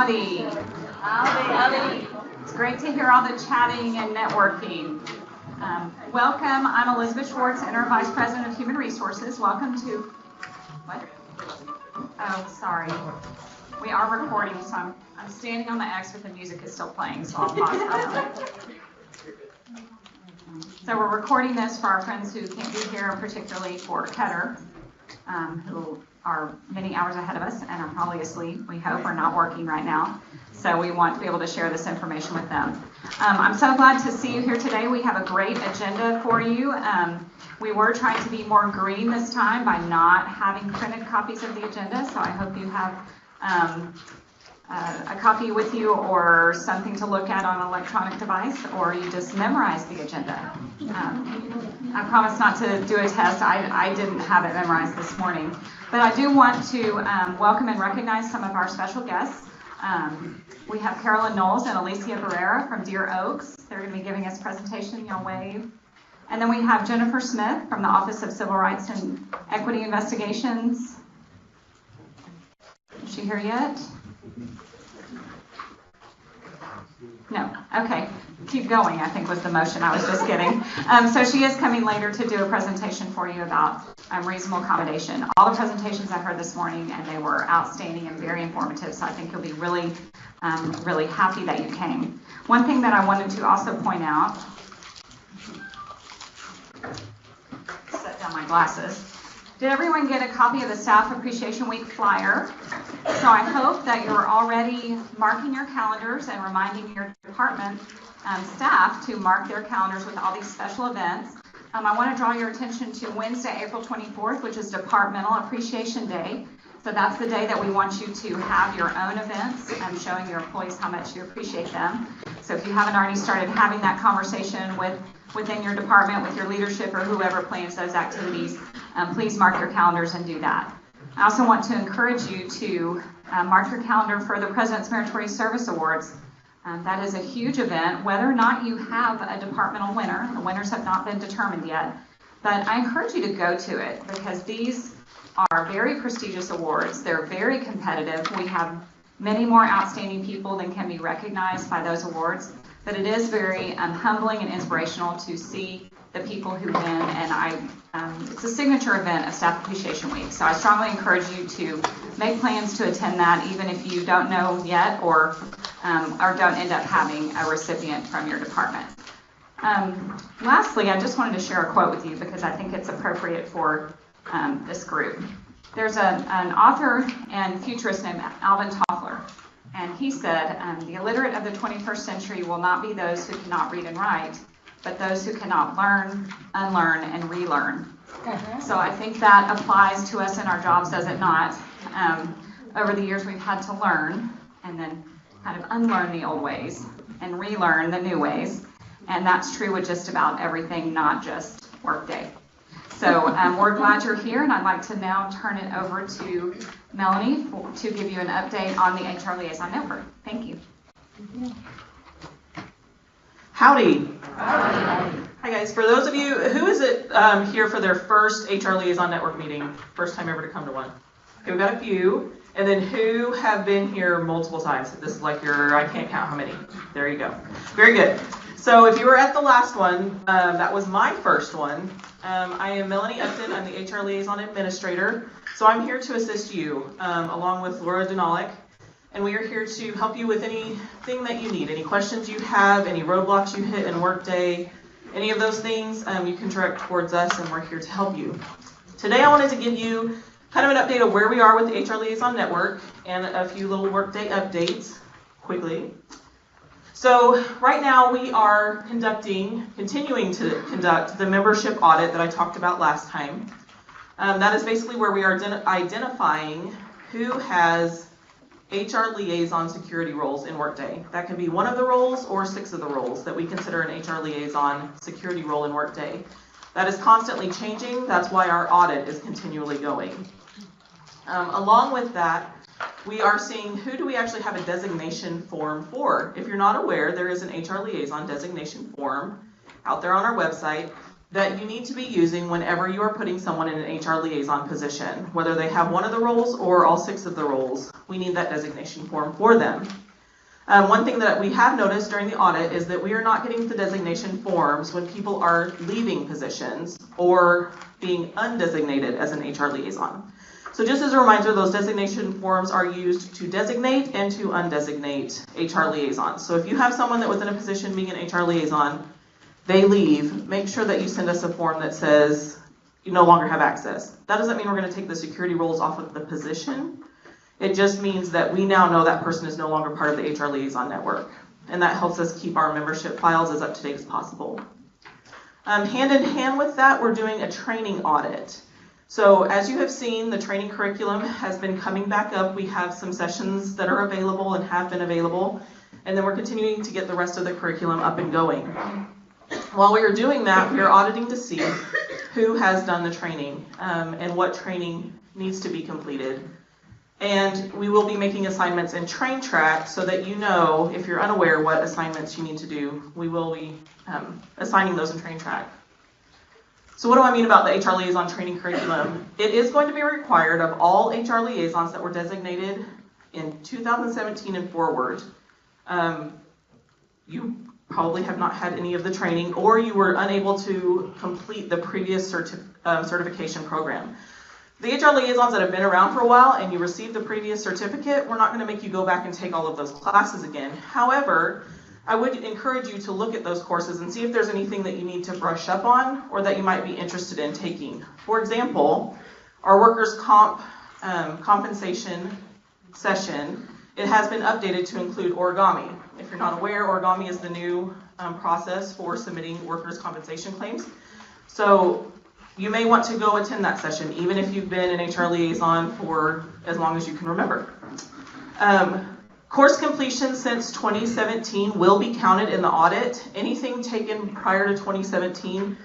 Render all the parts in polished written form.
Howdy. Howdy. It's great to hear all the chatting and networking. Welcome. I'm Elizabeth Schwartz, Interim Vice President of Human Resources. Welcome to... What? Oh, sorry. We are recording, so I'm standing on the X, but the music is still playing, so I'll pause that. So we're recording this for our friends who can't be here, particularly for Ketter, who are many hours ahead of us and are probably asleep, we hope, or not working right now. So we want to be able to share this information with them. I'm so glad to see you here today. We have a great agenda for you. We were trying to be more green this time by not having printed copies of the agenda, so I hope you have a copy with you or something to look at on an electronic device, or you just memorize the agenda. I promise not to do a test. I didn't have it memorized this morning. But I do want to welcome and recognize some of our special guests. We have Carolyn Knowles and Alicia Barrera from Deer Oaks. They're going to be giving us a presentation. Y'all wave. And then we have Jennifer Smith from the Office of Civil Rights and Equity Investigations. Is she here yet? No. Okay. Keep going, I think was the motion I was just getting. So she is coming later to do a presentation for you about reasonable accommodation. All the presentations I heard this morning, and they were outstanding and very informative, so I think you'll be really, really happy that you came. One thing that I wanted to also point out, set down my glasses. Did everyone get a copy of the Staff Appreciation Week flyer? So I hope that you're already marking your calendars and reminding your department staff to mark their calendars with all these special events. I want to draw your attention to Wednesday, April 24th, which is Departmental Appreciation Day. So that's the day that we want you to have your own events and showing your employees how much you appreciate them. So if you haven't already started having that conversation within your department, with your leadership or whoever plans those activities, please mark your calendars and do that. I also want to encourage you to mark your calendar for the President's Meritorious Service Awards. That is a huge event, whether or not you have a departmental winner. The winners have not been determined yet, but I encourage you to go to it because these are very prestigious awards. They're very competitive. We have many more outstanding people than can be recognized by those awards, but it is very humbling and inspirational to see the people who win, and it's a signature event of Staff Appreciation Week. So I strongly encourage you to make plans to attend that, even if you don't know yet or don't end up having a recipient from your department. Lastly, I just wanted to share a quote with you because I think it's appropriate for this group. There's an author and futurist named Alvin Toffler, and he said, the illiterate of the 21st century will not be those who cannot read and write, but those who cannot learn, unlearn, and relearn. So I think that applies to us in our jobs, does it not? Over the years, we've had to learn and then kind of unlearn the old ways and relearn the new ways. And that's true with just about everything, not just Workday. So we're glad you're here, and I'd like to now turn it over to Melanie to give you an update on the HR Liaison Network. Thank you. Howdy. Hi guys. For those of you, who is it here for their first HR Liaison Network meeting? First time ever to come to one? Okay, we've got a few. And then who have been here multiple times? This is like your, I can't count how many. There you go. Very good. So if you were at the last one, that was my first one. I am Melanie Upton. I'm the HR Liaison Administrator. So I'm here to assist you along with Laura Denalick. And we are here to help you with anything that you need, any questions you have, any roadblocks you hit in Workday, any of those things you can direct towards us, and we're here to help you. Today I wanted to give you kind of an update of where we are with the HR Liaison Network and a few little Workday updates quickly. So right now we are continuing to conduct the membership audit that I talked about last time. That is basically where we are identifying who has HR liaison security roles in Workday. That can be one of the roles or 6 of the roles that we consider an HR liaison security role in Workday. That is constantly changing. That's why our audit is continually going. Along with that, we are seeing who do we actually have a designation form for. If you're not aware, there is an HR liaison designation form out there on our website. that you need to be using whenever you are putting someone in an HR liaison position, whether they have one of the roles or all 6 of the roles. We need that designation form for them. One thing that we have noticed during the audit is that we are not getting the designation forms when people are leaving positions or being undesignated as an HR liaison. So just as a reminder, those designation forms are used to designate and to undesignate HR liaisons. So if you have someone that was in a position being an HR liaison, they leave, make sure that you send us a form that says you no longer have access. That doesn't mean we're going to take the security roles off of the position. It just means that we now know that person is no longer part of the HR liaison network. And that helps us keep our membership files as up to date as possible. Hand in hand with that, we're doing a training audit. So as you have seen, the training curriculum has been coming back up. We have some sessions that are available and have been available. And then we're continuing to get the rest of the curriculum up and going. While we are doing that, we are auditing to see who has done the training and what training needs to be completed. And we will be making assignments in Train Track so that you know, if you're unaware what assignments you need to do, we will be assigning those in Train Track. So what do I mean about the HR Liaison training curriculum? It is going to be required of all HR liaisons that were designated in 2017 and forward. You probably have not had any of the training, or you were unable to complete the previous certification program. The HR liaisons that have been around for a while and you received the previous certificate, we're not going to make you go back and take all of those classes again. However, I would encourage you to look at those courses and see if there's anything that you need to brush up on or that you might be interested in taking. For example, our workers' compensation session, it has been updated to include origami. If you're not aware, origami is the new process for submitting workers' compensation claims. So you may want to go attend that session, even if you've been an HR liaison for as long as you can remember. Course completion since 2017 will be counted in the audit. Anything taken prior to 2017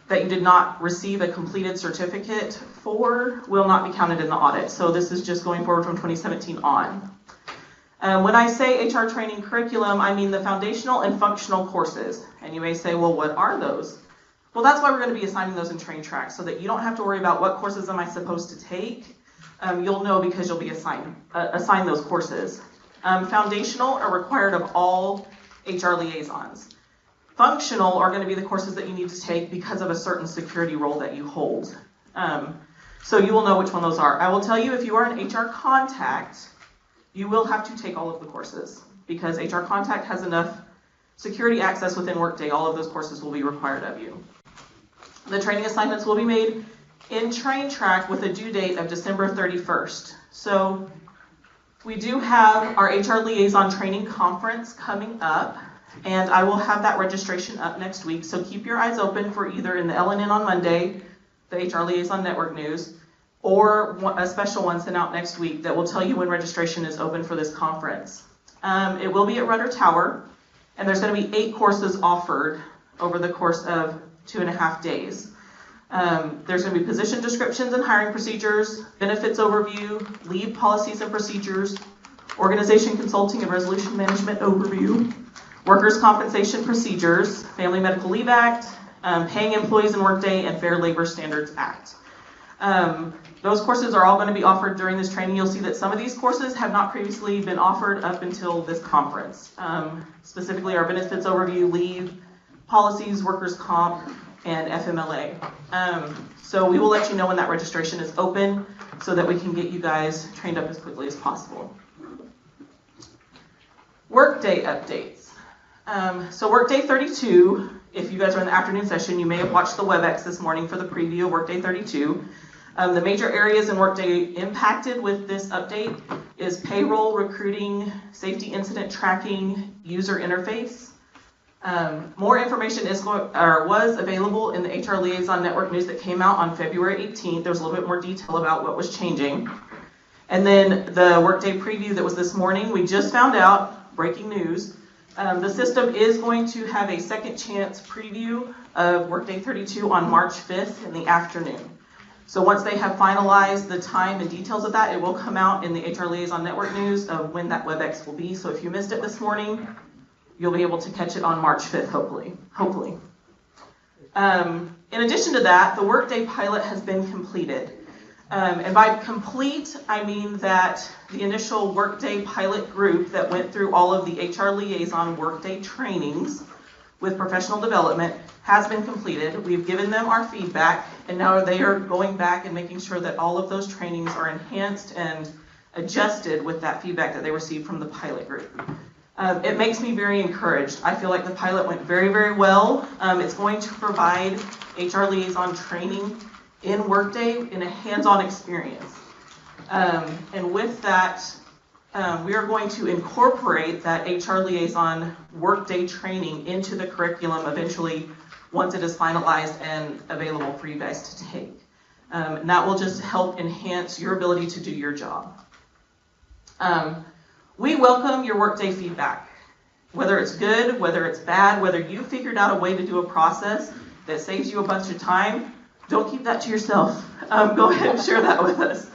that you did not receive a completed certificate for will not be counted in the audit. So this is just going forward from 2017 on. When I say HR training curriculum, I mean the foundational and functional courses. And you may say, well, what are those? Well, that's why we're going to be assigning those in Train Track, so that you don't have to worry about what courses am I supposed to take. You'll know because you'll be assigned those courses. Foundational are required of all HR liaisons. Functional are going to be the courses that you need to take because of a certain security role that you hold. So you will know which one those are. I will tell you, if you are an HR contact, you will have to take all of the courses because HR contact has enough security access within Workday. All of those courses will be required of you. The training assignments will be made in Train Track with a due date of December 31st. So we do have our HR Liaison Training Conference coming up, and I will have that registration up next week. So keep your eyes open for either in the LNN on Monday, the HR Liaison Network News, or a special one sent out next week that will tell you when registration is open for this conference. It will be at Rudder Tower, and there's going to be 8 courses offered over the course of 2.5 days. There's going to be position descriptions and hiring procedures, benefits overview, leave policies and procedures, organization consulting and resolution management overview, workers' compensation procedures, Family Medical Leave Act, paying employees in Workday, and Fair Labor Standards Act. Those courses are all going to be offered during this training. You'll see that some of these courses have not previously been offered up until this conference. Specifically our benefits overview, leave, policies, workers' comp, and FMLA. So we will let you know when that registration is open so that we can get you guys trained up as quickly as possible. Workday updates. So Workday 32, if you guys are in the afternoon session, you may have watched the WebEx this morning for the preview of Workday 32. The major areas in Workday impacted with this update is payroll, recruiting, safety incident tracking, user interface. More information was available in the HR Liaison Network News that came out on February 18th. There was a little bit more detail about what was changing. And then the Workday preview that was this morning, we just found out, breaking news, the system is going to have a second chance preview of Workday 32 on March 5th in the afternoon. So once they have finalized the time and details of that, it will come out in the HR Liaison Network News of when that WebEx will be. So if you missed it this morning, you'll be able to catch it on March 5th, hopefully. In addition to that, the Workday pilot has been completed. And by complete, I mean that the initial Workday pilot group that went through all of the HR Liaison Workday trainings with professional development has been completed. We've given them our feedback, and now they are going back and making sure that all of those trainings are enhanced and adjusted with that feedback that they received from the pilot group. It makes me very encouraged. I feel like the pilot went very, very well. It's going to provide HR Liaison training in Workday in a hands-on experience. And with that, we are going to incorporate that HR Liaison Workday training into the curriculum eventually once it is finalized and available for you guys to take. And that will just help enhance your ability to do your job. We welcome your Workday feedback, whether it's good, whether it's bad, whether you figured out a way to do a process that saves you a bunch of time. Don't keep that to yourself. Go ahead and share that with us.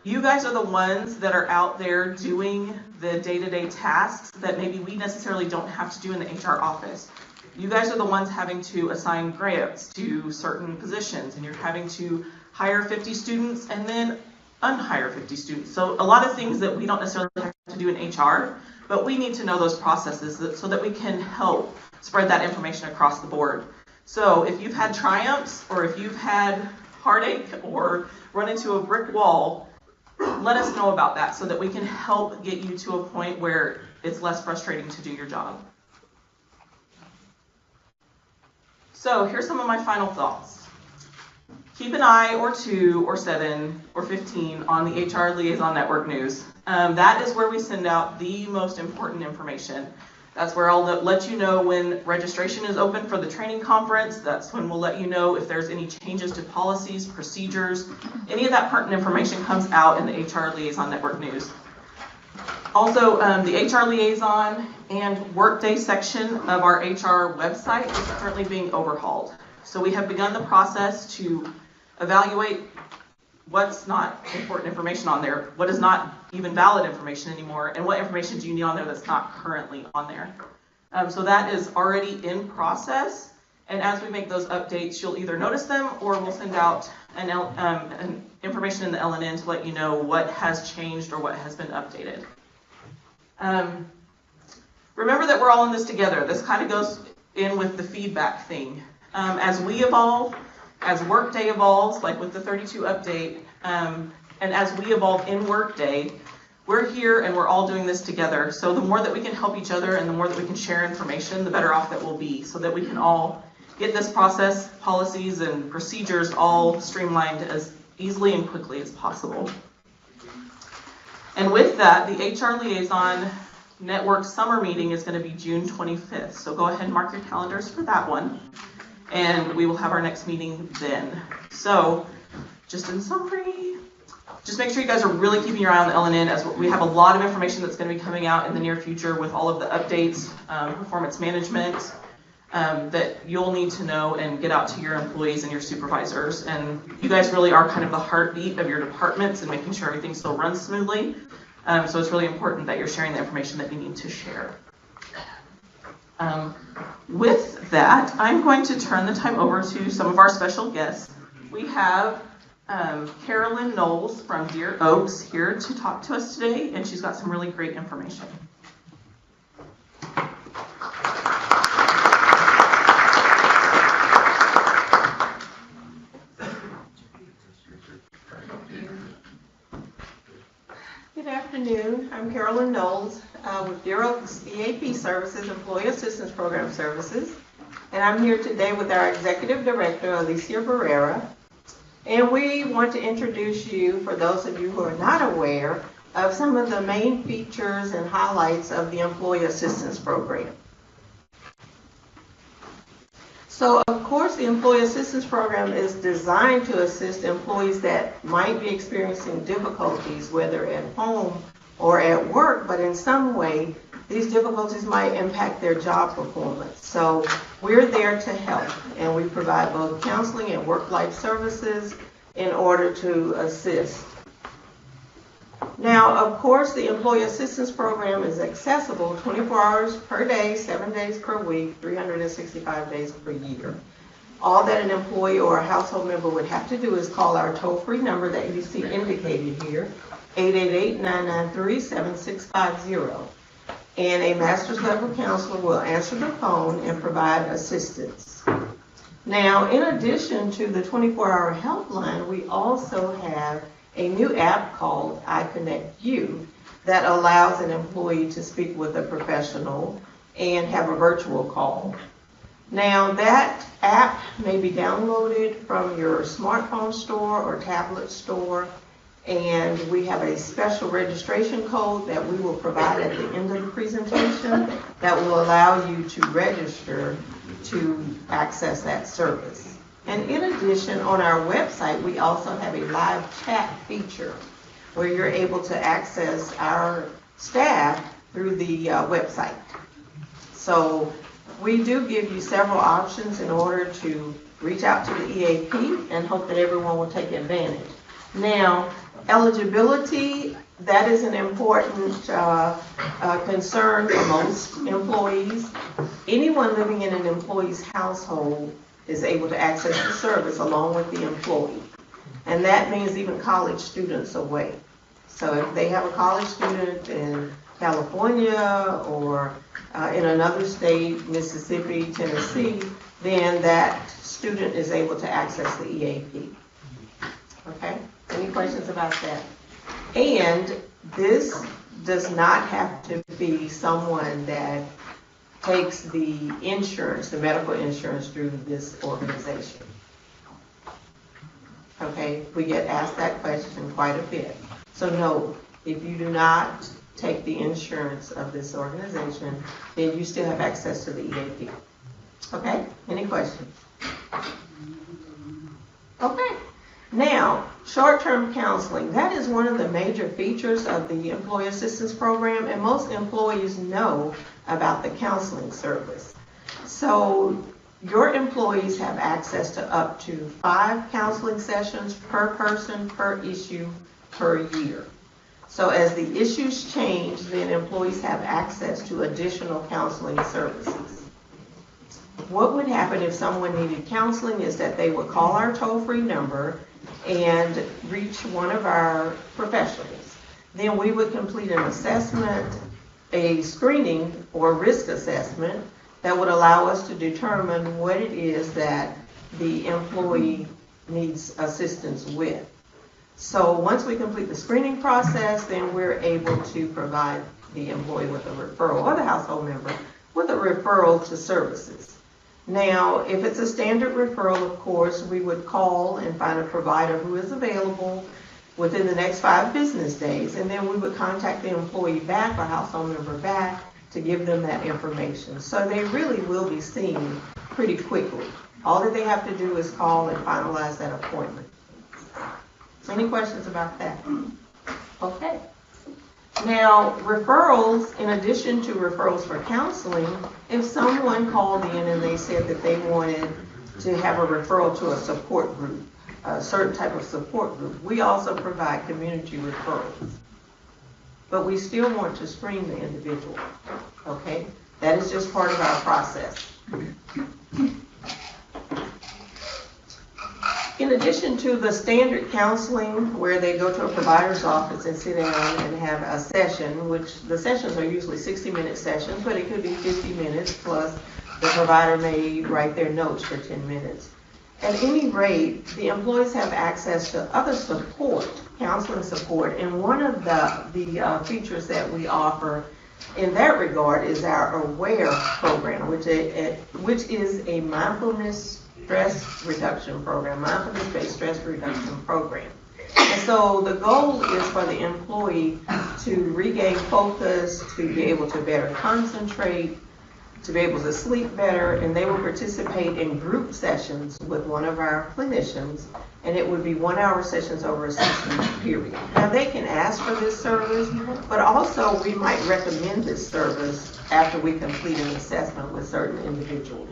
You guys are the ones that are out there doing the day-to-day tasks that maybe we necessarily don't have to do in the HR office. You guys are the ones having to assign grants to certain positions, and you're having to hire 50 students and then unhire 50 students. So a lot of things that we don't necessarily have to do in HR, but we need to know those processes so that we can help spread that information across the board. So if you've had triumphs, or if you've had heartache or run into a brick wall, let us know about that so that we can help get you to a point where it's less frustrating to do your job. So here's some of my final thoughts. Keep an eye, or 2, or 7, or 15 on the HR Liaison Network news. That is where we send out the most important information. That's where I'll let you know when registration is open for the training conference. That's when we'll let you know if there's any changes to policies, procedures. Any of that pertinent information comes out in the HR Liaison Network news. Also, the HR Liaison and Workday section of our HR website is currently being overhauled. So we have begun the process to evaluate what's not important information on there, what is not even valid information anymore, and what information do you need on there that's not currently on there. So that is already in process, and as we make those updates, you'll either notice them or we'll send out an information in the LNN to let you know what has changed or what has been updated. Remember that we're all in this together. This kind of goes in with the feedback thing. As we evolve, as Workday evolves, like with the 32 update, and as we evolve in Workday, we're here and we're all doing this together. So the more that we can help each other and the more that we can share information, the better off that we'll be, so that we can all get this process, policies, and procedures all streamlined as easily and quickly as possible. And with that, the HR Liaison Network Summer Meeting is going to be June 25th. So go ahead and mark your calendars for that one. And we will have our next meeting then. So, just in summary, just make sure you guys are really keeping your eye on the LNN, as we have a lot of information that's going to be coming out in the near future with all of the updates, performance management, that you'll need to know and get out to your employees and your supervisors. And you guys really are kind of the heartbeat of your departments and making sure everything still runs smoothly. So it's really important that you're sharing the information that you need to share. With that, I'm going to turn the time over to some of our special guests. We have Carolyn Knowles from Deer Oaks here to talk to us today, and she's got some really great information. Good afternoon. I'm Carolyn Knowles with Deer Oaks EAP Services, Employee Assistance Program Services. And I'm here today with our Executive Director, Alicia Barrera. And we want to introduce you, for those of you who are not aware, of some of the main features and highlights of the Employee Assistance Program. So, of course, the Employee Assistance Program is designed to assist employees that might be experiencing difficulties, whether at home or at work, but in some way, these difficulties might impact their job performance. So we're there to help, and we provide both counseling and work-life services in order to assist. Now, of course, the Employee Assistance Program is accessible 24 hours per day, 7 days per week, 365 days per year. All that an employee or a household member would have to do is call our toll-free number that you see indicated here, 888-993-7650. And a master's level counselor will answer the phone and provide assistance. Now, in addition to the 24-hour helpline, we also have a new app called iConnectU that allows an employee to speak with a professional and have a virtual call. Now, that app may be downloaded from your smartphone store or tablet store, and we have a special registration code that we will provide at the end of the presentation that will allow you to register to access that service. And in addition, on our website, we also have a live chat feature where you're able to access our staff through the website. So we do give you several options in order to reach out to the EAP and hope that everyone will take advantage. Now, eligibility, that is an important concern for most employees. Anyone living in an employee's household is able to access the service along with the employee. And that means even college students away. So if they have a college student in California or in another state, Mississippi, Tennessee, then that student is able to access the EAP. Okay? Any questions about that? And this does not have to be someone that takes the insurance, the medical insurance through this organization. Okay? We get asked that question quite a bit. So no, if you do not take the insurance of this organization, then you still have access to the EAP. Okay? Any questions? Okay. Now, short-term counseling. That is one of the major features of the Employee Assistance Program, and most employees know about the counseling service. So your employees have access to up to 5 counseling sessions per person, per issue, per year. So as the issues change, then employees have access to additional counseling services. What would happen if someone needed counseling is that they would call our toll-free number and reach one of our professionals. Then we would complete an assessment, a screening or risk assessment that would allow us to determine what it is that the employee needs assistance with. So once we complete the screening process, then we're able to provide the employee with a referral or the household member with a referral to services. Now, if it's a standard referral, of course, we would call and find a provider who is available within the next 5 business days, and then we would contact the employee back or household member back to give them that information. So they really will be seen pretty quickly. All that they have to do is call and finalize that appointment. Any questions about that? Okay. Now, referrals, in addition to referrals for counseling, if someone called in and they said that they wanted to have a referral to a support group, a certain type of support group, we also provide community referrals. But we still want to screen the individual, okay? That is just part of our process. In addition to the standard counseling where they go to a provider's office and sit down and have a session, which the sessions are usually 60-minute sessions, but it could be 50 minutes plus the provider may write their notes for 10 minutes. At any rate, the employees have access to other support, counseling support, and one of the features that we offer in that regard is our AWARE program, which is a mindfulness stress reduction program, mindfulness-based stress reduction program. And so the goal is for the employee to regain focus, to be able to better concentrate, to be able to sleep better, and they will participate in group sessions with one of our clinicians, and it would be 1-hour sessions over a 6-week period. Now they can ask for this service, but also we might recommend this service after we complete an assessment with certain individuals.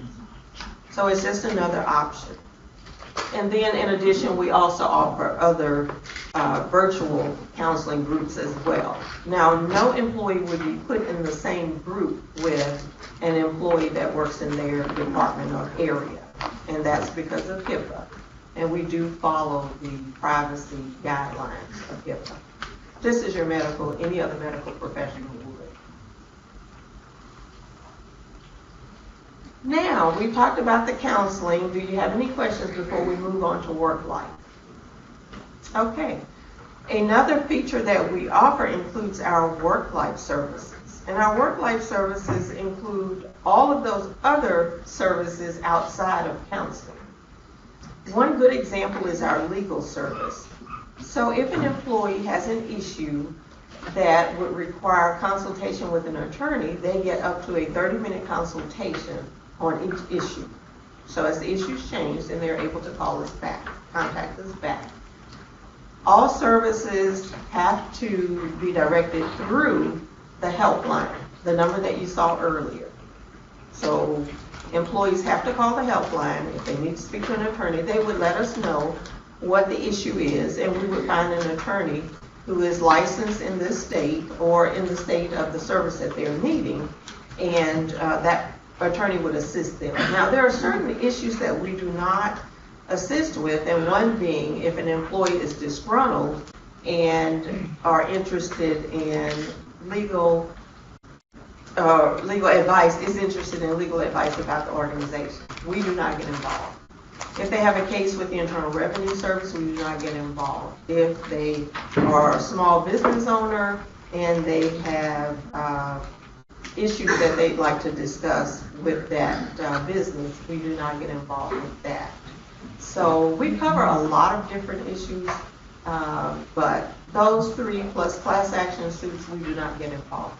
So it's just another option. And then in addition, we also offer other virtual counseling groups as well. Now, no employee would be put in the same group with an employee that works in their department or area. and that's because of HIPAA. And we do follow the privacy guidelines of HIPAA, just as your medical, any other medical professional would. Now, we've talked about the counseling. Do you have any questions before we move on to work life? Okay. Another feature that we offer includes our work life services. And our work life services include all of those other services outside of counseling. One good example is our legal service. So if an employee has an issue that would require consultation with an attorney, they get up to a 30-minute consultation on each issue. So as the issues change, then they're able to call us back, contact us back. All services have to be directed through the helpline, the number that you saw earlier. So employees have to call the helpline. If they need to speak to an attorney, they would let us know what the issue is, and we would find an attorney who is licensed in this state or in the state of the service that they're needing, and that attorney would assist them. Now, there are certain issues that we do not assist with, and one being if an employee is disgruntled and are interested in legal advice, is interested in legal advice about the organization. We do not get involved. If they have a case with the Internal Revenue Service, we do not get involved. If they are a small business owner and they have issues that they'd like to discuss with that business, we do not get involved with that. So we cover a lot of different issues, but those three plus class action suits we do not get involved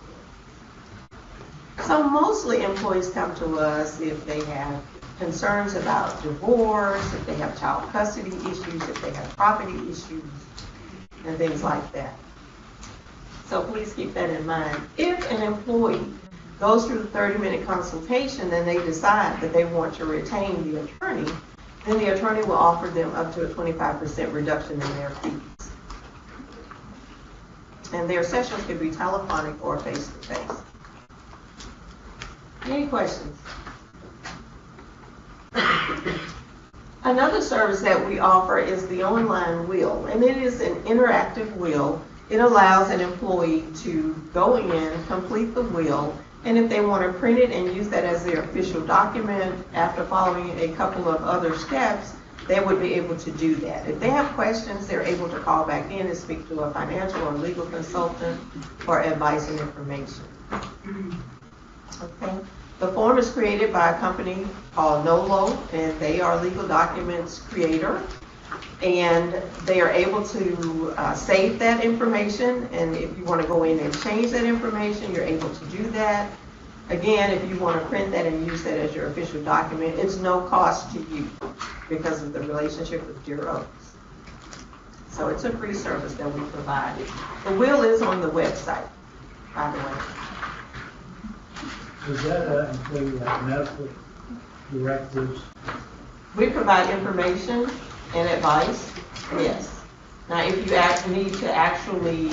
with. So mostly employees come to us if they have concerns about divorce, if they have child custody issues, if they have property issues, and things like that. So please keep that in mind. If an employee goes through the 30-minute consultation and they decide that they want to retain the attorney, then the attorney will offer them up to a 25% reduction in their fees. And their sessions can be telephonic or face-to-face. Any questions? Another service that we offer is the online will, and it is an interactive will. It allows an employee to go in, complete the will, and if they want to print it and use that as their official document after following a couple of other steps, they would be able to do that. If they have questions, they're able to call back in and speak to a financial or legal consultant for advice and information. Okay. The form is created by a company called NOLO, and they are a legal documents creator. And they are able to save that information, and if you want to go in and change that information, you're able to do that. Again, if you want to print that and use that as your official document, it's no cost to you because of the relationship with Bureaus. So it's a free service that we provide. The will is on the website, by the way. Does that include medical directives? We provide information and advice, yes. Now, if you need to actually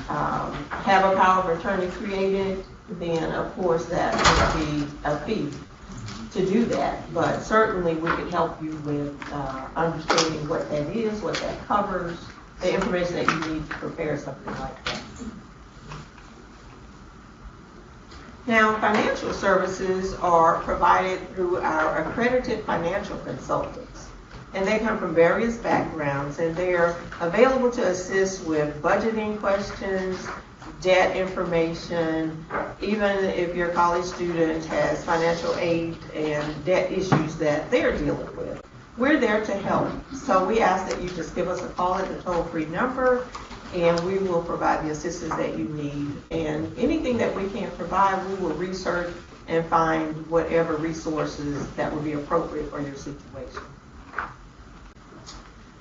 have a power of attorney created, then of course that would be a fee to do that. But certainly we can help you with understanding what that is, what that covers, the information that you need to prepare something like that. Now, financial services are provided through our accredited financial consultants. And they come from various backgrounds, and they're available to assist with budgeting questions, debt information, even if your college student has financial aid and debt issues that they're dealing with. We're there to help. So we ask that you just give us a call at the toll-free number, and we will provide the assistance that you need. And anything that we can't provide, we will research and find whatever resources that would be appropriate for your situation.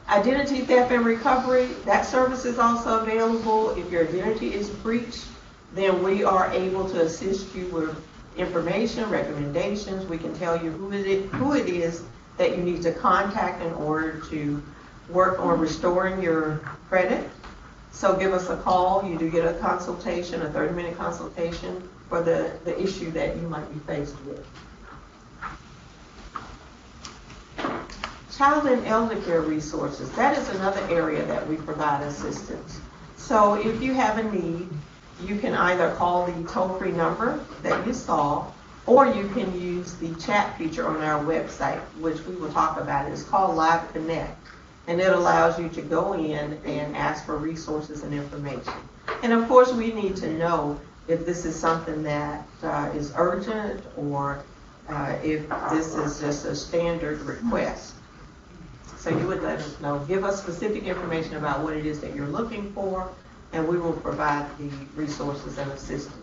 Identity theft and recovery, that service is also available. If your identity is breached, then we are able to assist you with information, recommendations. We can tell you who it is that you need to contact in order to work on restoring your credit. So give us a call. You do get a consultation, a 30-minute consultation for the issue that you might be faced with. Child and elder care resources, that is another area that we provide assistance. So if you have a need, you can either call the toll-free number that you saw, or you can use the chat feature on our website, which we will talk about. It's called Live Connect, and it allows you to go in and ask for resources and information. And of course, we need to know if this is something that is urgent, or if this is just a standard request. So you would let us know, give us specific information about what it is that you're looking for, and we will provide the resources and assistance.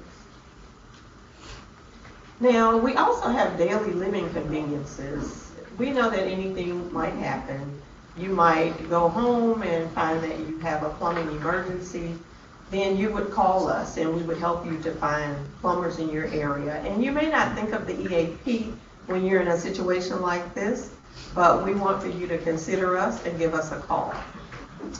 Now, we also have daily living conveniences. We know that anything might happen. You might go home and find that you have a plumbing emergency. Then you would call us and we would help you to find plumbers in your area. And you may not think of the EAP when you're in a situation like this, but we want for you to consider us and give us a call.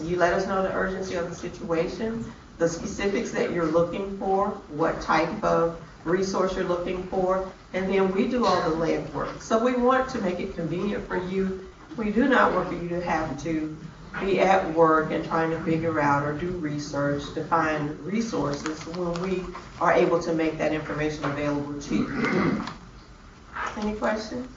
You let us know the urgency of the situation, the specifics that you're looking for, what type of resource you're looking for, and then we do all the legwork. So we want to make it convenient for you. We do not want for you to have to be at work and trying to figure out or do research to find resources when we are able to make that information available to you. Any questions?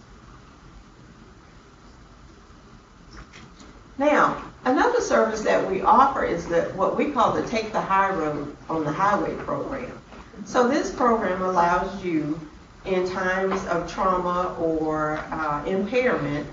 Now, another service that we offer is what we call the Take the High Road on the Highway program. So this program allows you, in times of trauma or impairment,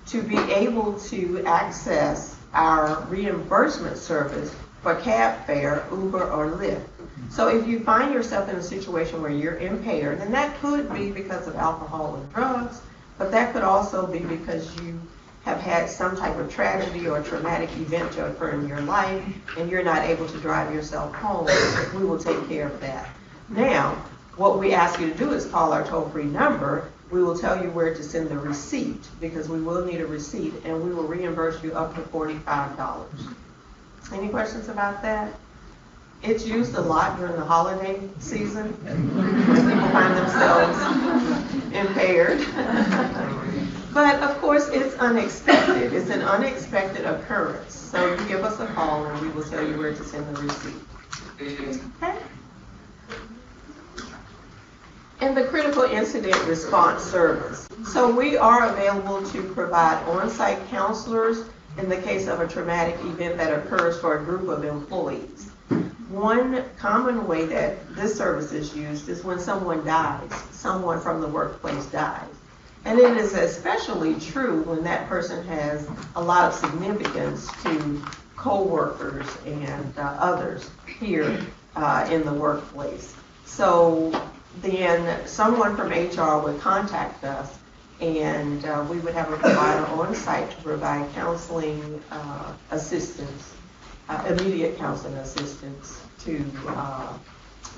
to be able to access our reimbursement service for cab fare, Uber, or Lyft. So if you find yourself in a situation where you're impaired, and that could be because of alcohol and drugs, but that could also be because you have had some type of tragedy or traumatic event to occur in your life and you're not able to drive yourself home, we will take care of that. Now, what we ask you to do is call our toll-free number. We will tell you where to send the receipt, because we will need a receipt, and we will reimburse you up to $45. Any questions about that? It's used a lot during the holiday season when people find themselves impaired. But of course, it's unexpected. It's an unexpected occurrence. So you give us a call and we will tell you where to send the receipt. Okay? And the Critical Incident Response Service. So we are available to provide on-site counselors in the case of a traumatic event that occurs for a group of employees. One common way that this service is used is when someone dies, someone from the workplace dies. And it is especially true when that person has a lot of significance to co-workers and others here in the workplace. So then someone from HR would contact us, and we would have a provider on site to provide counseling assistance, immediate counseling assistance to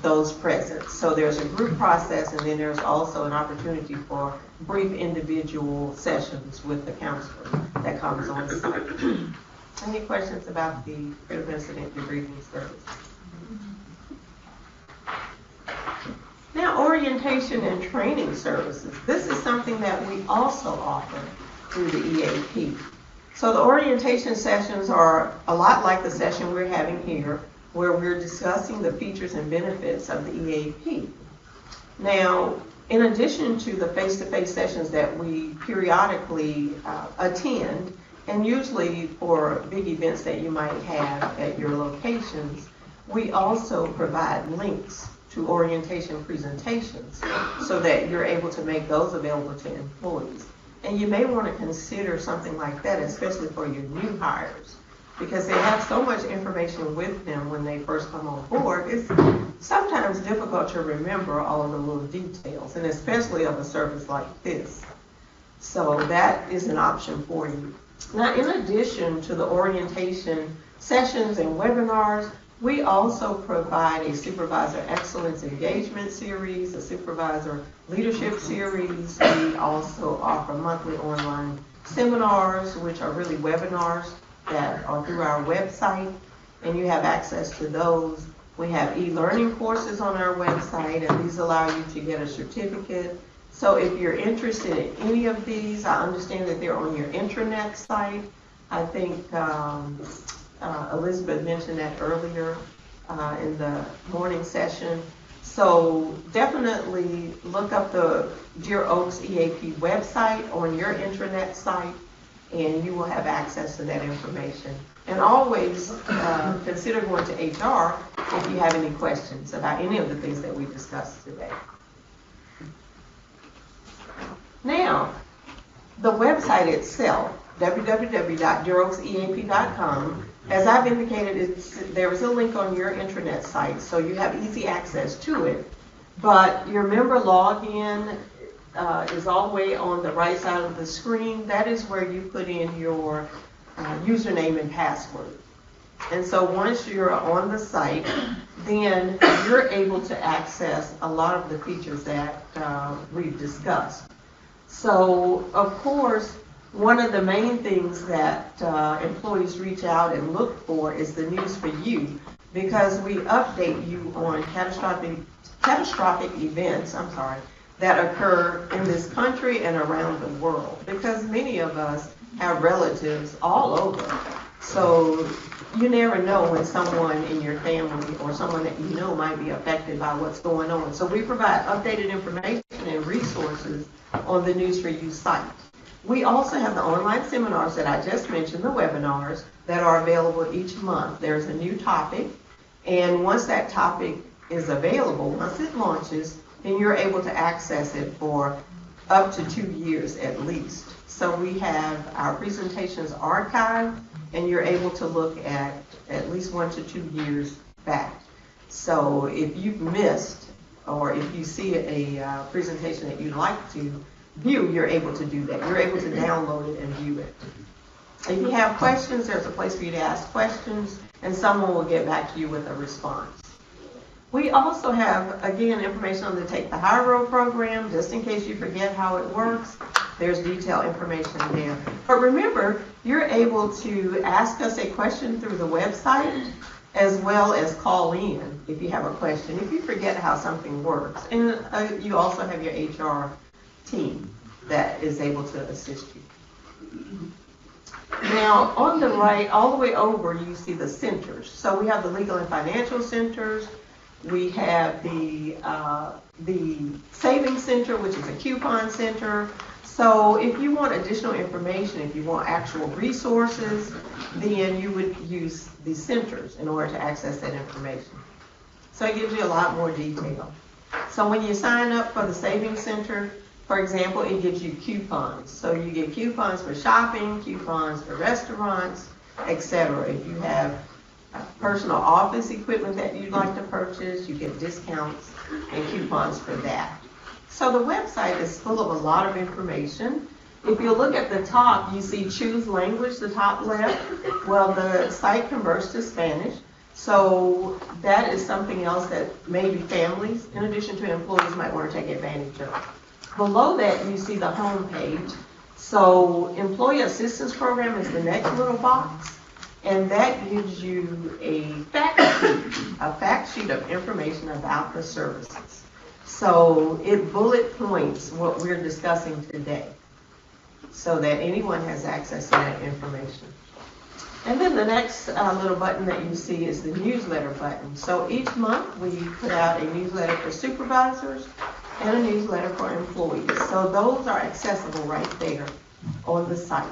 those present. So there's a group process, and then there's also an opportunity for brief individual sessions with the counselor that comes on site. Any questions about the critical incident debriefing service? Now, orientation and training services. This is something that we also offer through the EAP. So the orientation sessions are a lot like the session we're having here, where we're discussing the features and benefits of the EAP. Now, in addition to the face-to-face sessions that we periodically attend, and usually for big events that you might have at your locations, we also provide links to orientation presentations so that you're able to make those available to employees. And you may want to consider something like that, especially for your new hires, because they have so much information with them when they first come on board. It's sometimes difficult to remember all of the little details, and especially of a service like this. So that is an option for you. Now, in addition to the orientation sessions and webinars, we also provide a Supervisor Excellence Engagement Series, a Supervisor Leadership Series. We also offer monthly online seminars, which are really webinars that are through our website, and you have access to those. We have e-learning courses on our website, and these allow you to get a certificate So if you're interested in any of these, I understand that they're on your intranet site. I think Elizabeth mentioned that earlier in the morning session. So definitely look up the Dear Oaks EAP website on your intranet site, and you will have access to that information. And always consider going to HR if you have any questions about any of the things that we discussed today. Now, the website itself, www.dearoakseap.com, as I've indicated, there is a link on your intranet site, so you have easy access to it. But your member login is all the way on the right side of the screen. That is where you put in your username and password. And so once you're on the site, then you're able to access a lot of the features that we've discussed. So, of course, one of the main things that employees reach out and look for is the news for you, because we update you on catastrophic events, that occur in this country and around the world, because many of us have relatives all over. So you never know when someone in your family or someone that you know might be affected by what's going on. So we provide updated information and resources on the News for You site. We also have the online seminars that I just mentioned, the webinars, that are available each month. There's a new topic, and once that topic is available, once it launches, then you're able to access it for up to 2 years at least. So we have our presentations archived, and you're able to look at least 1 to 2 years back. So if you've missed, or if you see a presentation that you'd like to view, you're able to do that. You're able to download it and view it. If you have questions, there's a place for you to ask questions, and someone will get back to you with a response. We also have, again, information on the Take the High Road program, just in case you forget how it works. There's detailed information there. But remember, you're able to ask us a question through the website, as well as call in if you have a question, if you forget how something works. And you also have your HR team that is able to assist you. Now, on the right, all the way over, you see the centers. So we have the legal and financial centers. We have the savings center, which is a coupon center. So if you want additional information, if you want actual resources, then you would use the centers in order to access that information. So it gives you a lot more detail. So when you sign up for the savings center, for example, it gives you coupons. So you get coupons for shopping, coupons for restaurants, etc. If you have personal office equipment that you'd like to purchase, you get discounts and coupons for that. So the website is full of a lot of information. If you look at the top, you see choose language, the top left. Well, the site converts to Spanish. So that is something else that maybe families, in addition to employees, might want to take advantage of. Below that, you see the home page. So Employee Assistance Program is the next little box, and that gives you a fact sheet of information about the services. So it bullet points what we're discussing today, so that anyone has access to that information. And then the next little button that you see is the newsletter button. So each month we put out a newsletter for supervisors and a newsletter for employees. So those are accessible right there on the site.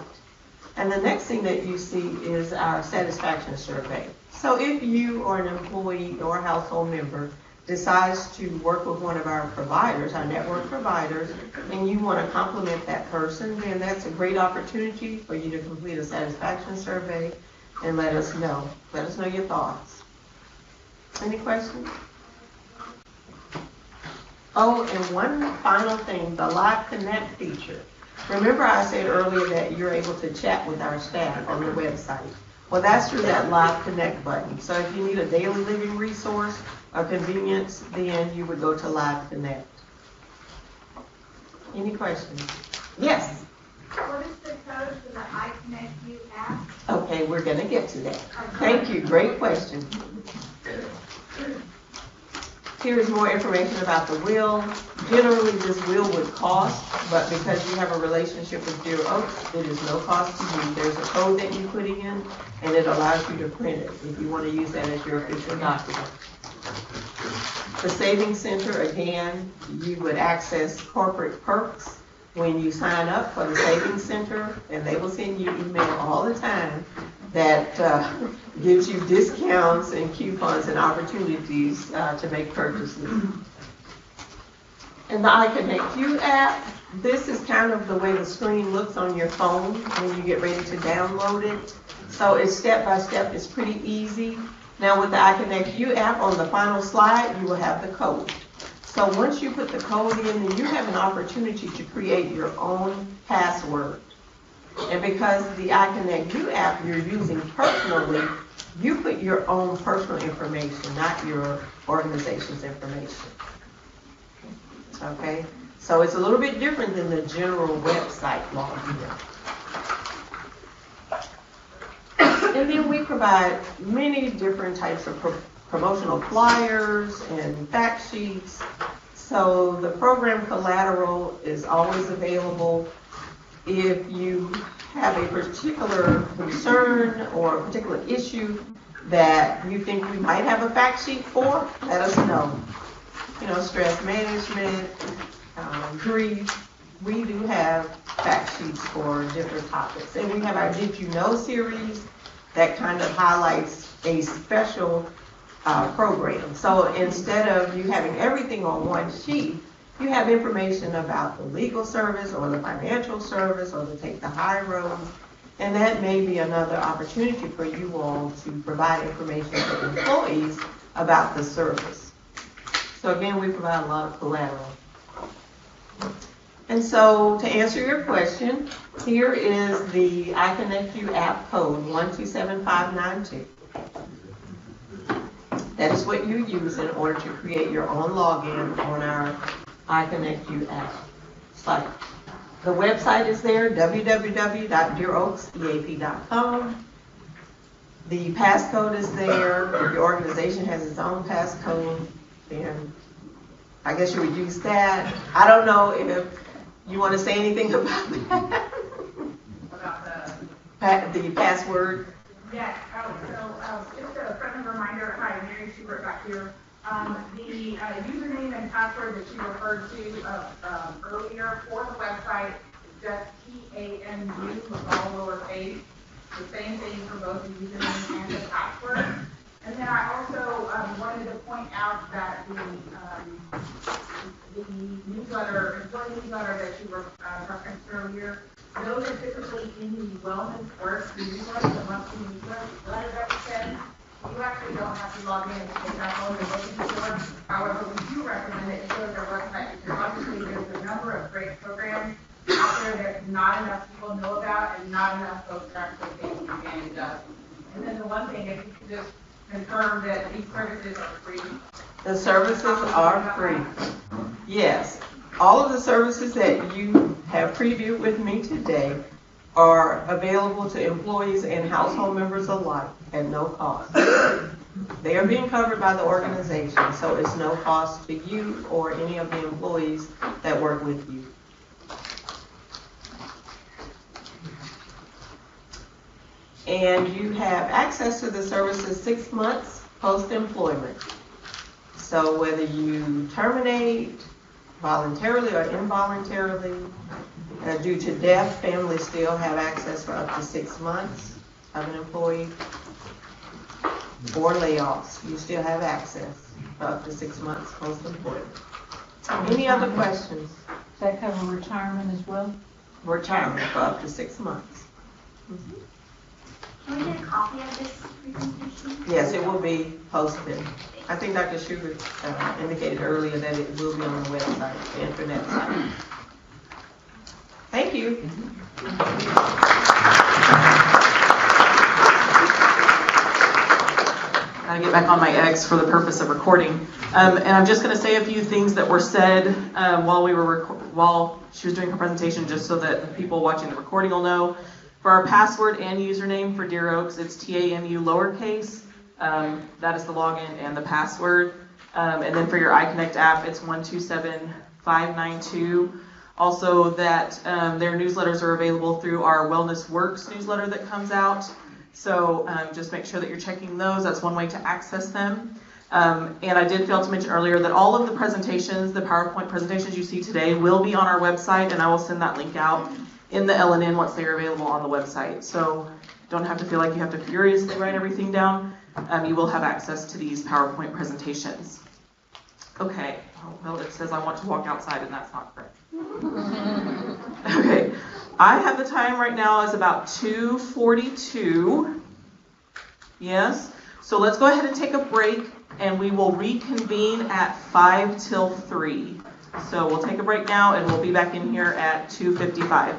And the next thing that you see is our satisfaction survey. So if you or an employee or a household member decides to work with one of our providers, our network providers, and you want to compliment that person, then that's a great opportunity for you to complete a satisfaction survey and let us know. Let us know your thoughts. Any questions? Oh, and one final thing, the Live Connect feature. Remember I said earlier that you're able to chat with our staff on the website. Well, that's through that Live Connect button. So if you need a daily living resource or convenience, then you would go to Live Connect. Any questions? Yes? What is the code for the iConnect You app? Okay, we're going to get to that. Thank you. Great question. Here's more information about the will. Generally, this will would cost, but because you have a relationship with Dear Oaks, it is no cost to you. There's a code that you put in, and it allows you to print it if you want to use that as your official document. The Savings Center, again, you would access corporate perks when you sign up for the Savings Center, and they will send you email all the time that gives you discounts and coupons and opportunities to make purchases. And the iConnectU app, this is kind of the way the screen looks on your phone when you get ready to download it. So it's step by step, it's pretty easy. Now with the iConnectU app, on the final slide, you will have the code. So once you put the code in, then you have an opportunity to create your own password. And because the iConnectU app you're using personally, you put your own personal information, not your organization's information. Okay? So it's a little bit different than the general website login. And then we provide many different types of promotional flyers and fact sheets. So the program collateral is always available. If you have a particular concern or a particular issue that you think we might have a fact sheet for, let us know. You know, stress management, grief, we do have fact sheets for different topics. And we have our Did You Know series that kind of highlights a special program. So instead of you having everything on one sheet, you have information about the legal service or the financial service or the take the high road. And that may be another opportunity for you all to provide information to employees about the service. So again, we provide a lot of collateral. And so to answer your question, here is the iConnectU app code 127592. That is what you use in order to create your own login on our iConnectU app site. The website is there, www.dearoakseap.com. The passcode is there. If your organization has its own passcode, then I guess you would use that. I don't know if you want to say anything about that. About the password. Yes, just a friendly reminder, hi, Mary Schubert back here. The username and password that you referred to earlier for the website is just TAMU with all lowercase. The same thing for both the username and the password. And then I also wanted to point out that the newsletter, employee newsletter that you referenced earlier, those are typically in the wellness work newsletter, the monthly newsletter that we send. You actually don't have to log in to take that home and look at the work. However, we do recommend it to go to our website because obviously there's a number of great programs out there that not enough people know about and not enough folks are actually taking advantage of. And then the one thing, if you could just confirm that these services are free. The services are free. Yes. All of the services that you have previewed with me today are available to employees and household members alike at no cost. They are being covered by the organization, so it's no cost to you or any of the employees that work with you. And you have access to the services 6 months post-employment. So whether you terminate voluntarily or involuntarily, due to death, families still have access for up to 6 months of an employee. Or layoffs, you still have access for up to 6 months post-employment. Any other questions? Does that cover retirement as well? Retirement for up to 6 months. Can we get a copy of this presentation? Yes, it will be posted. I think Dr. Schubert indicated earlier that it will be on the website, the internet site. Thank you. Gotta get back on my X for the purpose of recording. And I'm just gonna say a few things that were said while she was doing her presentation, just so that the people watching the recording will know. For our password and username for Dear Oaks, it's TAMU lowercase. That is the login and the password. And then for your iConnect app, it's 127592. Also, that their newsletters are available through our Wellness Works newsletter that comes out. So just make sure that you're checking those. That's one way to access them. And I did fail to mention earlier that all of the presentations, the PowerPoint presentations you see today, will be on our website, and I will send that link out in the LNN once they are available on the website. So don't have to feel like you have to furiously write everything down. You will have access to these PowerPoint presentations. Okay, well, it says I want to walk outside, and that's not correct. Okay, I have the time right now is about 2:42. Yes, so let's go ahead and take a break, and we will reconvene at 5 till 3. So we'll take a break now, and we'll be back in here at 2:55.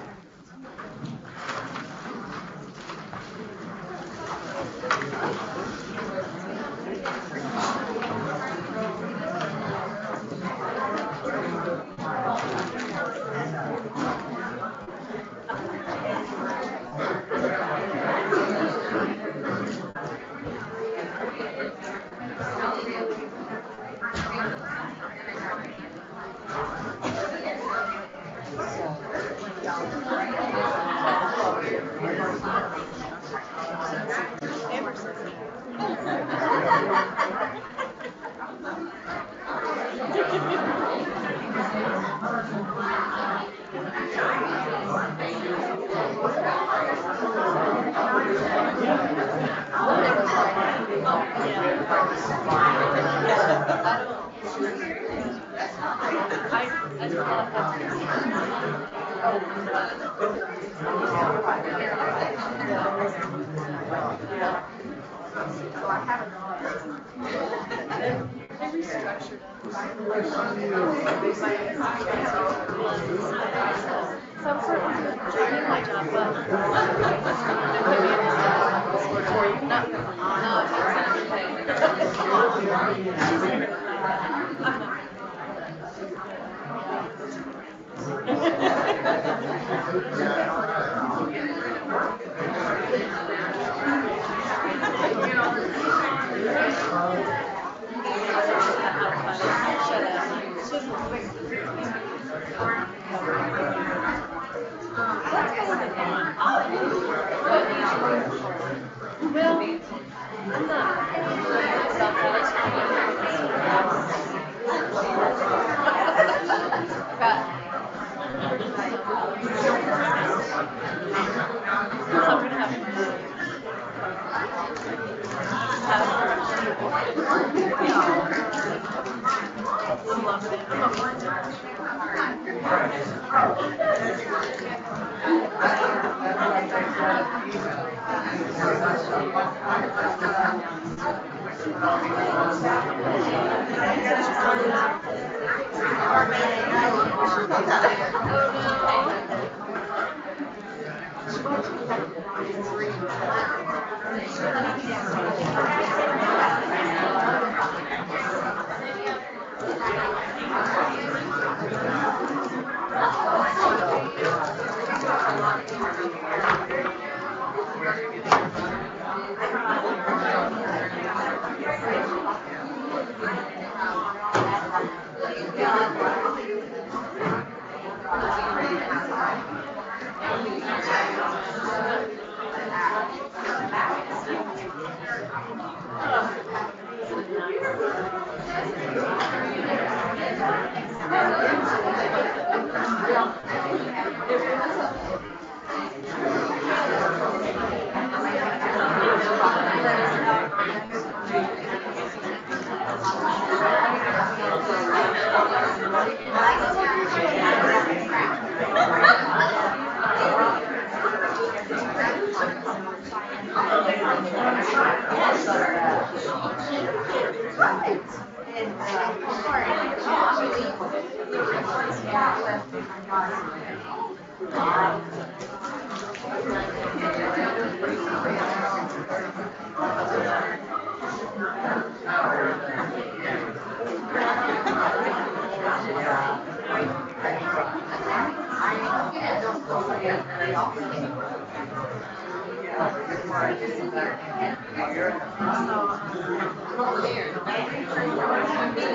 So,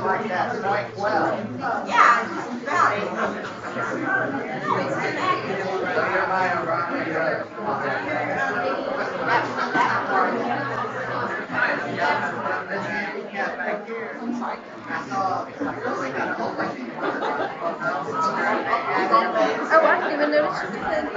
like that, right? Well. Yeah, just about it. Oh, I didn't even notice you did that.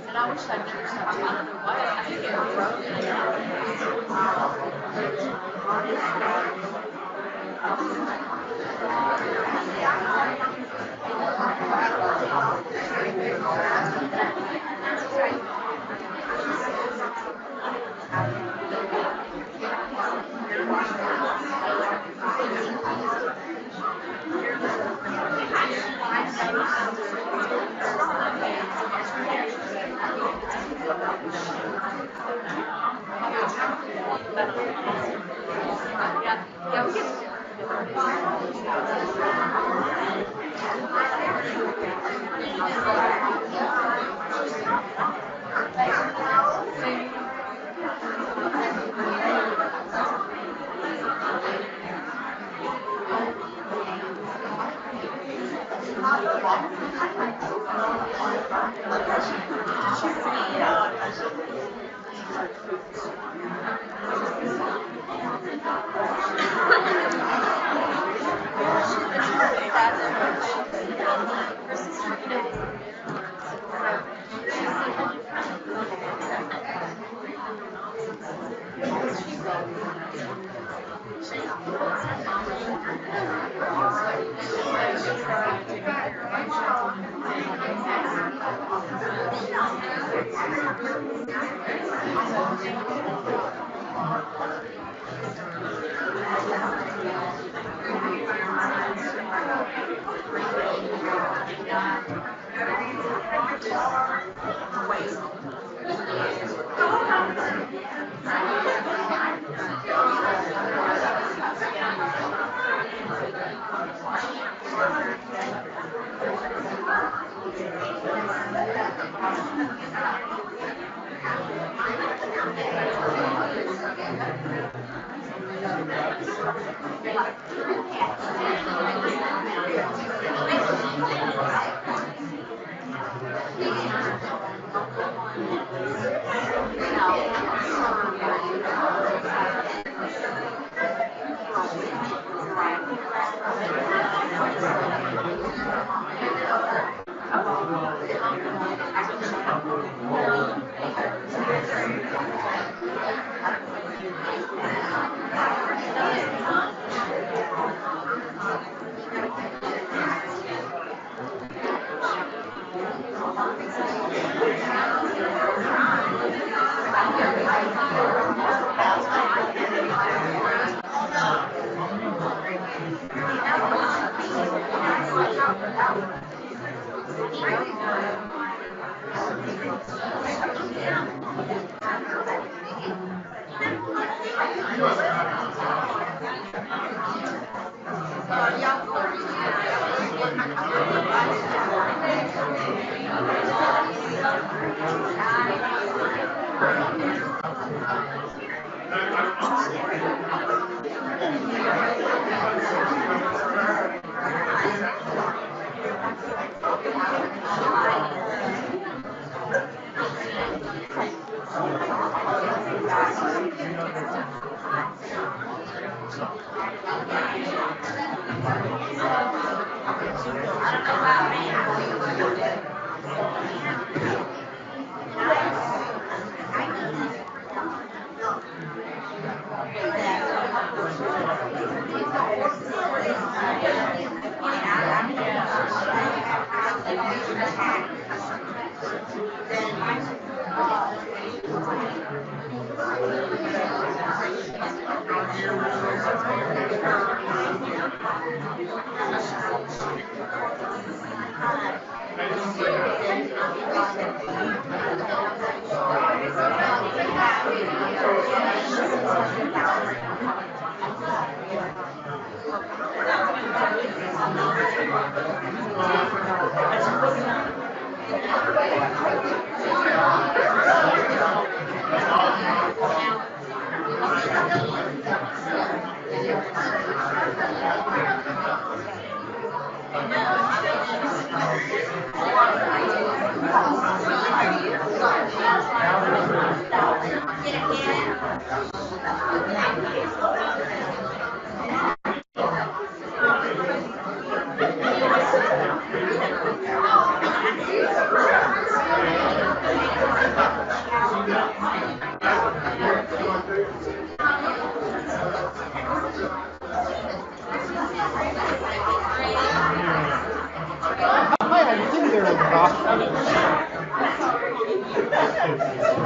And I wish I'd never stopped. I don't know why. I think it yeah, we get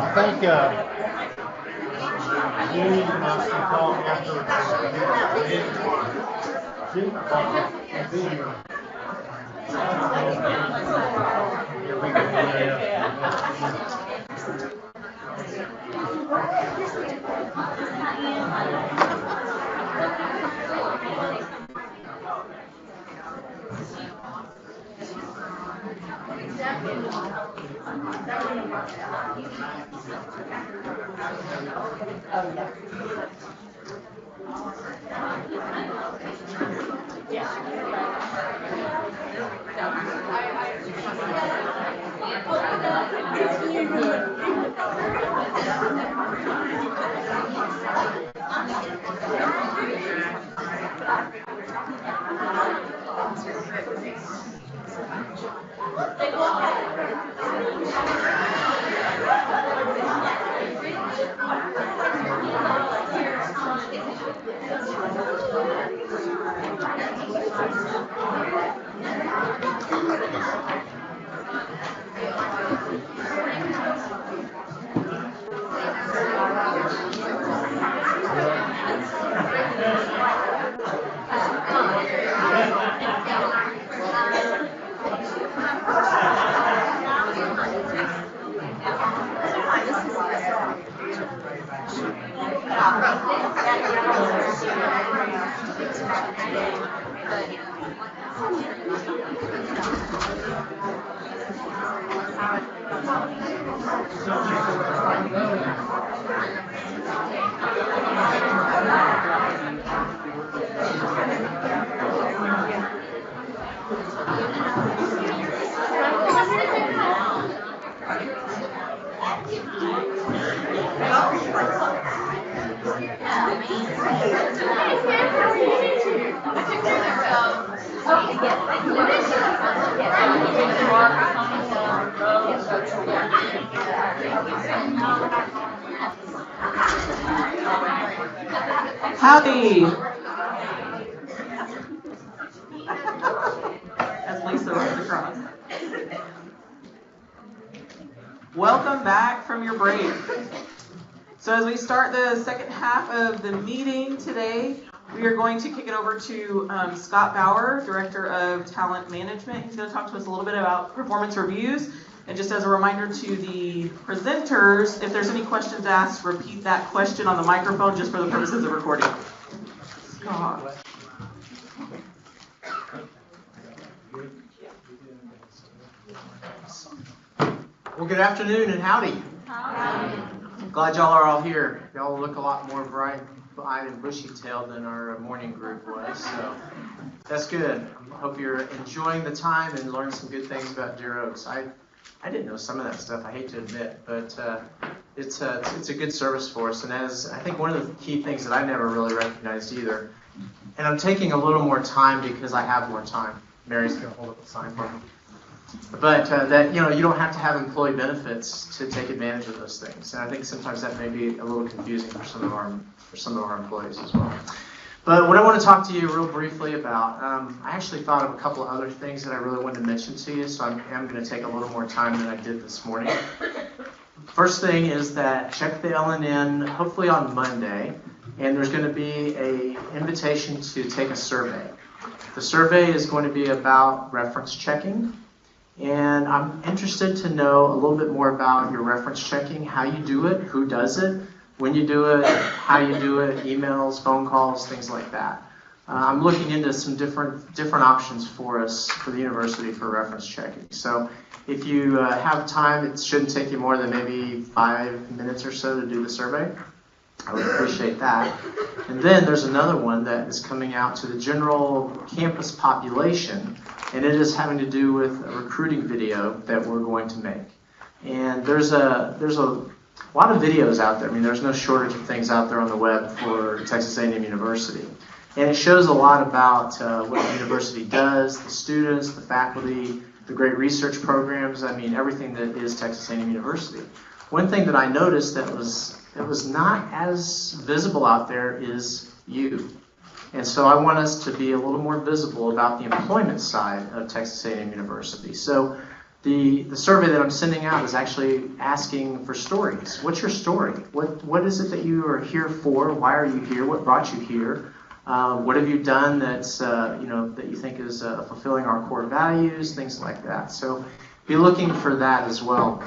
I think Julie must have called Howdy. As Lisa runs across. Welcome back from your break. So as we start the second half of the meeting today, we are going to kick it over to Scott Bauer, Director of Talent Management. He's going to talk to us a little bit about performance reviews. And just as a reminder to the presenters, if there's any questions asked, repeat that question on the microphone just for the purposes of recording. Scott. Well, good afternoon and howdy. Howdy. Glad y'all are all here. Y'all look a lot more bright eyed and bushy-tailed than our morning group was, so that's good. I hope you're enjoying the time and learning some good things about Deer Oaks. I didn't know some of that stuff, I hate to admit, but it's a good service for us, and as I think one of the key things that I never really recognized either, and I'm taking a little more time because I have more time. Mary's going to hold up the sign for me. But that you don't have to have employee benefits to take advantage of those things, and I think sometimes that may be a little confusing for some of our employees as well. But what I want to talk to you real briefly about, I actually thought of a couple of other things that I really wanted to mention to you, so I'm going to take a little more time than I did this morning. First thing is that check the LNN hopefully on Monday, and there's going to be an invitation to take a survey. The survey is going to be about reference checking. And I'm interested to know a little bit more about your reference checking, how you do it, who does it, when you do it, how you do it, emails, phone calls, things like that. I'm looking into some different options for us, for the university, for reference checking. So if you have time, it shouldn't take you more than maybe 5 minutes or so to do the survey. I would appreciate that. And then there's another one that is coming out to the general campus population, and it is having to do with a recruiting video that we're going to make. And there's a lot of videos out there. I mean, there's no shortage of things out there on the web for Texas A&M University. And it shows a lot about what the university does, the students, the faculty, the great research programs, I mean, everything that is Texas A&M University. One thing that I noticed that was not as visible out there is you. And so I want us to be a little more visible about the employment side of Texas A&M University. So the survey that I'm sending out is actually asking for stories. What's your story? What is it that you are here for? Why are you here? What brought you here? What have you done that's that you think is fulfilling our core values? Things like that. So be looking for that as well.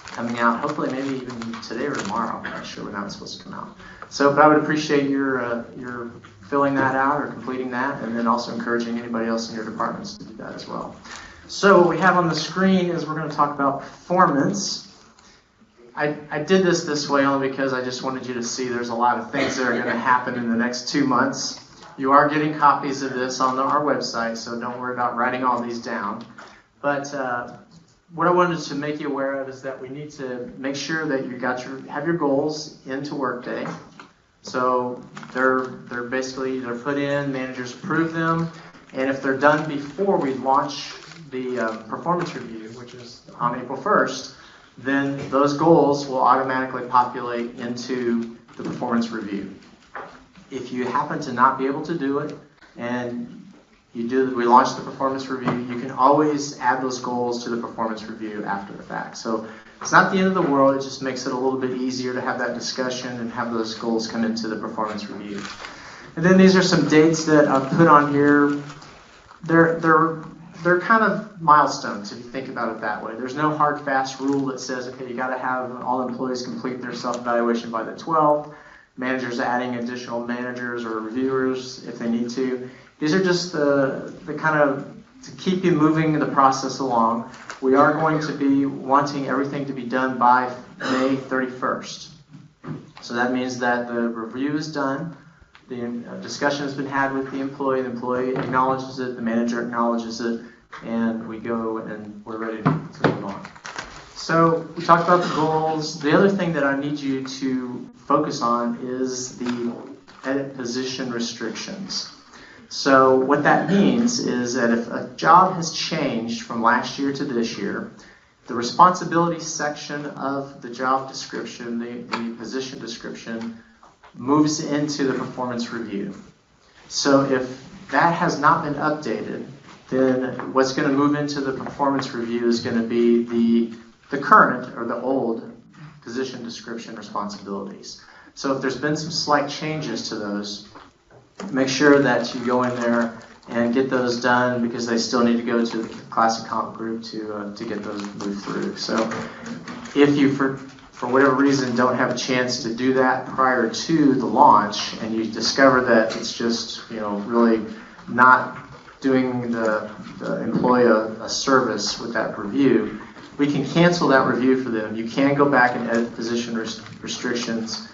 Coming out, hopefully maybe even today or tomorrow. I'm not sure when that's supposed to come out. So, but I would appreciate your filling that out or completing that, and then also encouraging anybody else in your departments to do that as well. So what we have on the screen is we're going to talk about performance. I did this way only because I just wanted you to see there's a lot of things that are going to happen in the next 2 months. You are getting copies of this on our website, so don't worry about writing all these down. But what I wanted to make you aware of is that we need to make sure that you have your goals into Workday. So they're put in, managers approve them, and if they're done before we launch the performance review, which is on April 1st, then those goals will automatically populate into the performance review. If you happen to not be able to do it, and we launch the performance review, you can always add those goals to the performance review after the fact. So it's not the end of the world, it just makes it a little bit easier to have that discussion and have those goals come into the performance review. And then these are some dates that I've put on here. They're kind of milestones if you think about it that way. There's no hard, fast rule that says, okay, you got to have all employees complete their self-evaluation by the 12th. Managers adding additional managers or reviewers if they need to. These are just the kind of to keep you moving the process along. We are going to be wanting everything to be done by May 31st. So that means that the review is done, the discussion has been had with the employee acknowledges it, the manager acknowledges it, and we go and we're ready to move on. So we talked about the goals. The other thing that I need you to focus on is the edit position restrictions. So what that means is that if a job has changed from last year to this year, the responsibility section of the job description, the position description, moves into the performance review. So if that has not been updated, then what's going to move into the performance review is going to be the current or the old position description responsibilities. So if there's been some slight changes to those, make sure that you go in there and get those done because they still need to go to the classic comp group to get those moved through. So if you, for whatever reason, don't have a chance to do that prior to the launch and you discover that it's just, really not doing the employee a service with that review, we can cancel that review for them. You can go back and edit position restrictions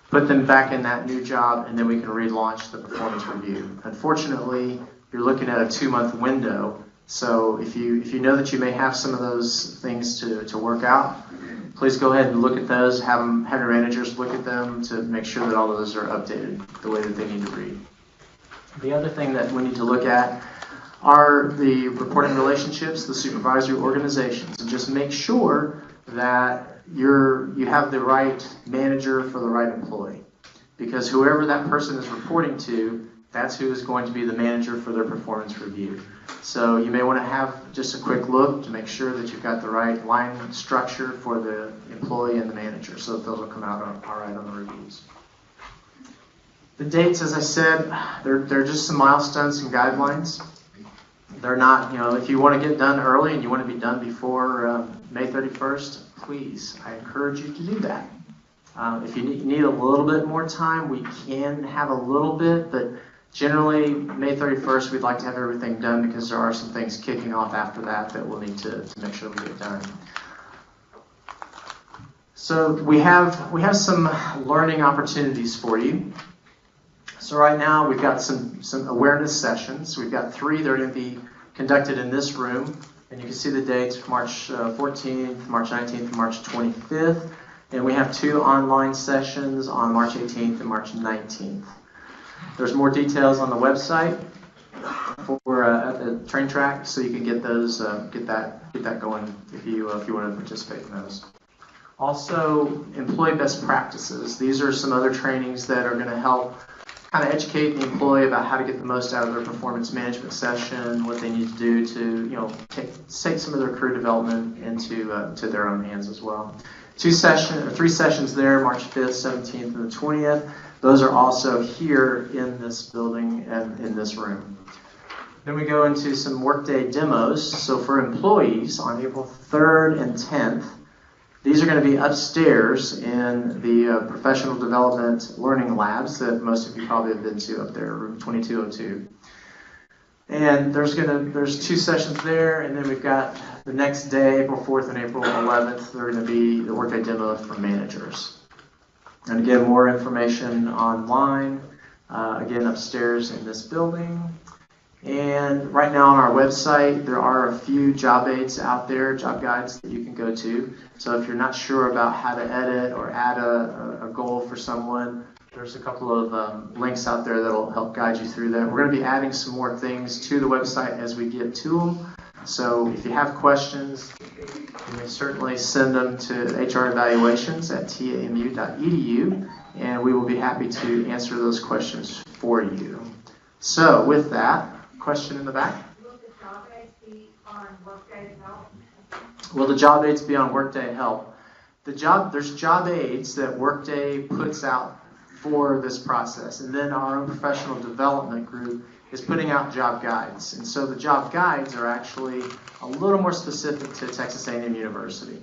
put them back in that new job, and then we can relaunch the performance review. Unfortunately, you're looking at a 2-month window, so if you know that you may have some of those things to work out, please go ahead and look at those, have your managers look at them to make sure that all those are updated the way that they need to read. The other thing that we need to look at are the reporting relationships, the supervisory organizations, and just make sure that you have the right manager for the right employee. Because whoever that person is reporting to, that's who is going to be the manager for their performance review. So you may want to have just a quick look to make sure that you've got the right line structure for the employee and the manager, so that those will come out all right on the reviews. The dates, as I said, they're just some milestones, some guidelines. They're not, if you want to get done early and you want to be done before May 31st, please, I encourage you to do that. If you need a little bit more time, we can have a little bit, but generally May 31st, we'd like to have everything done because there are some things kicking off after that we'll need to make sure we get done. So we have some learning opportunities for you. So right now we've got some awareness sessions. We've got 3 that are going to be conducted in this room, and you can see the dates: March 14th, March 19th, and March 25th. And we have 2 online sessions on March 18th and March 19th. There's more details on the website for at the train track, so you can get those, get that going if you want to participate in those. Also, employee best practices. These are some other trainings that are going to help kind of educate the employee about how to get the most out of their performance management session, what they need to do to take some of their career development into to their own hands as well. 3 sessions there, March 5th, 17th, and the 20th. Those are also here in this building and in this room. Then we go into some Workday Demos. So for employees on April 3rd and 10th, these are going to be upstairs in the professional development learning labs that most of you probably have been to up there, room 2202. And there's 2 sessions there, and then we've got the next day, April 4th and April 11th, they're going to be the Workday Demos for managers. And again, more information online, again upstairs in this building. And right now on our website, there are a few job aids out there, job guides that you can go to. So if you're not sure about how to edit or add a goal for someone, there's a couple of links out there that will help guide you through that. We're going to be adding some more things to the website as we get to them. So if you have questions, you may certainly send them to hrevaluations@tamu.edu, and we will be happy to answer those questions for you. So with that, question in the back? Will the job aids be on Workday Help? Will the job aids be on Workday Help? There's job aids that Workday puts out for this process, and then our own professional development group is putting out job guides. And so the job guides are actually a little more specific to Texas A&M University.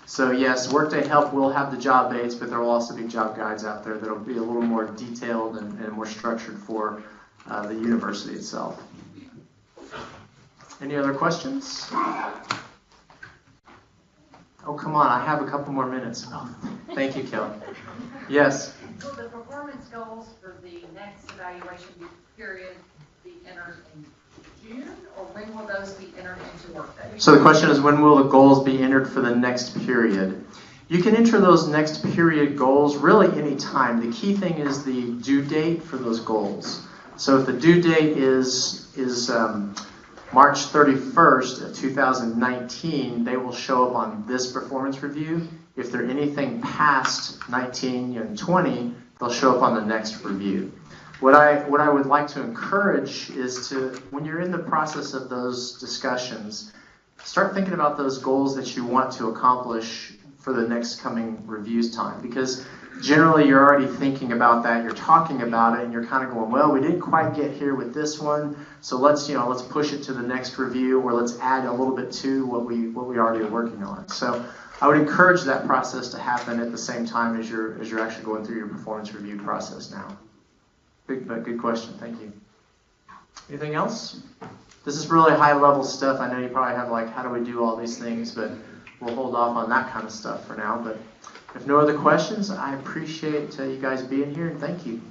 So yes, Workday Help will have the job aids, but there will also be job guides out there that will be a little more detailed and more structured for the university itself. Any other questions? Oh, come on, I have a couple more minutes. Oh, thank you, Kelly. Yes? Will the performance goals for the next evaluation period be entered in June, or when will those be entered into Workday? So the question is, when will the goals be entered for the next period? You can enter those next period goals really any time. The key thing is the due date for those goals. So if the due date is March 31st of 2019, they will show up on this performance review. If they're anything past 19 and 20, they'll show up on the next review. What I would like to encourage is to, when you're in the process of those discussions, start thinking about those goals that you want to accomplish for the next coming reviews time, because generally you're already thinking about that, you're talking about it, and you're kind of going, well, we didn't quite get here with this one, so let's push it to the next review, or let's add a little bit to what we already are working on. So I would encourage that process to happen at the same time as you're actually going through your performance review process now. Good question, thank you. Anything else? This is really high level stuff. I know you probably have how do we do all these things, but we'll hold off on that kind of stuff for now. But if no other questions, I appreciate you guys being here, and thank you.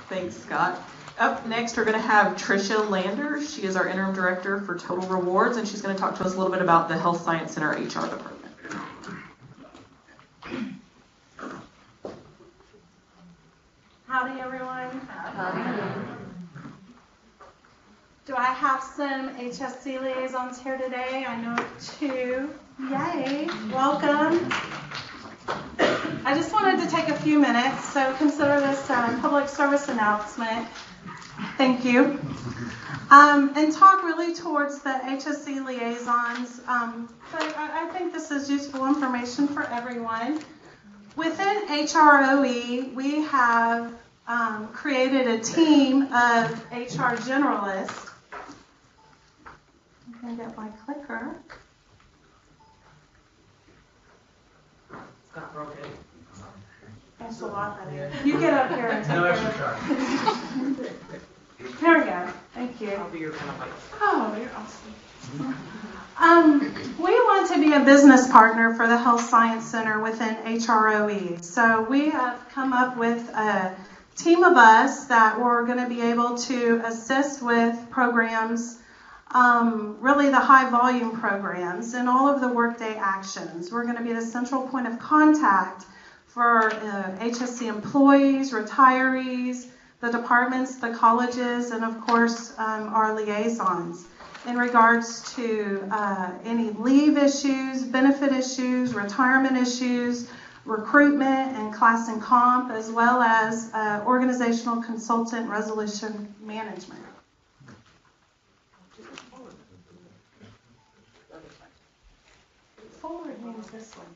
Thanks, Scott. Up next, we're going to have Tricia Lander. She is our Interim Director for Total Rewards, and she's going to talk to us a little bit about the Health Science Center HR department. Howdy, everyone. Do I have some HSC liaisons here today? I know 2. Yay. Welcome. I just wanted to take a few minutes, so consider this a public service announcement. Thank you. And talk really towards the HSC liaisons. But I think this is useful information for everyone. Within HROE, we have created a team of HR generalists. I'm going to get my clicker. Scott broke it. Thanks a lot, honey. You get up here and take No care extra of charge. it. There we go. Thank you. I'll be your kind of like. Oh, you're awesome. We want to be a business partner for the Health Science Center within HROE. So we have come up with a team of us that we're going to be able to assist with programs, really the high volume programs and all of the Workday actions. We're going to be the central point of contact for HSC employees, retirees, the departments, the colleges, and of course our liaisons in regards to any leave issues, benefit issues, retirement issues, recruitment and class and comp, as well as organizational consultant resolution management. Forward means this one.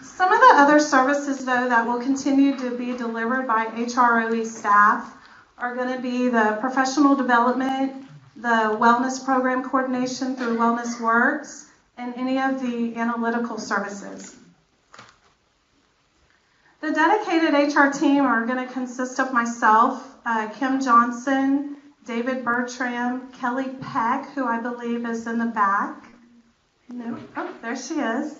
Some of the other services, though, that will continue to be delivered by HROE staff are going to be the professional development, the wellness program coordination through Wellness Works, and any of the analytical services. The dedicated HR team are going to consist of myself, Kim Johnson, David Bertram, Kelly Peck, who I believe is in the back. No, oh, there she is.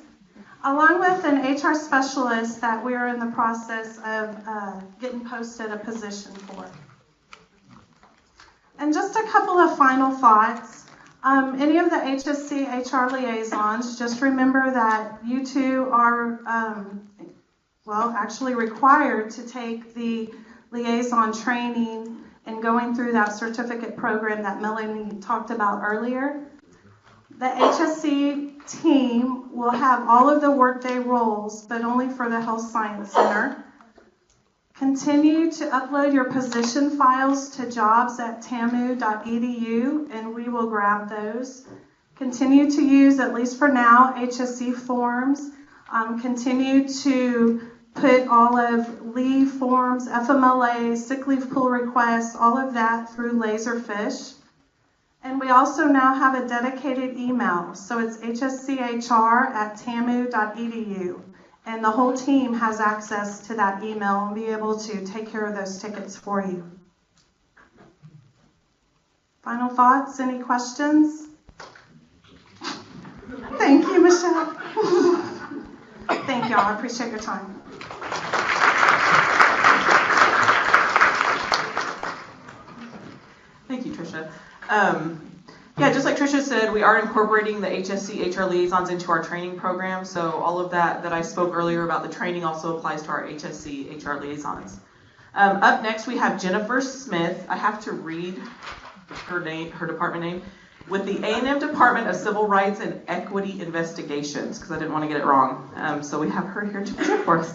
Along with an HR specialist that we are in the process of getting posted a position for. And just a couple of final thoughts. Any of the HSC HR liaisons, just remember that you two are, actually required to take the liaison training and going through that certificate program that Melanie talked about earlier. The HSC team will have all of the Workday roles, but only for the Health Science Center. Continue to upload your position files to jobs@tamu.edu, and we will grab those. Continue to use, at least for now, HSC forms. Continue to put all of leave forms, FMLA, sick leave pool requests, all of that through Laserfish. And we also now have a dedicated email, so it's hschr@tamu.edu. And the whole team has access to that email and be able to take care of those tickets for you. Final thoughts? Any questions? Thank you, Michelle. Thank y'all. I appreciate your time. Thank you, Tricia. Just like Tricia said, we are incorporating the HSC HR liaisons into our training program. So all of that I spoke earlier about the training also applies to our HSC HR liaisons. Up next, we have Jennifer Smith. I have to read her department name. With the A&M Department of Civil Rights and Equity Investigations, because I didn't want to get it wrong. So we have her here to present for us.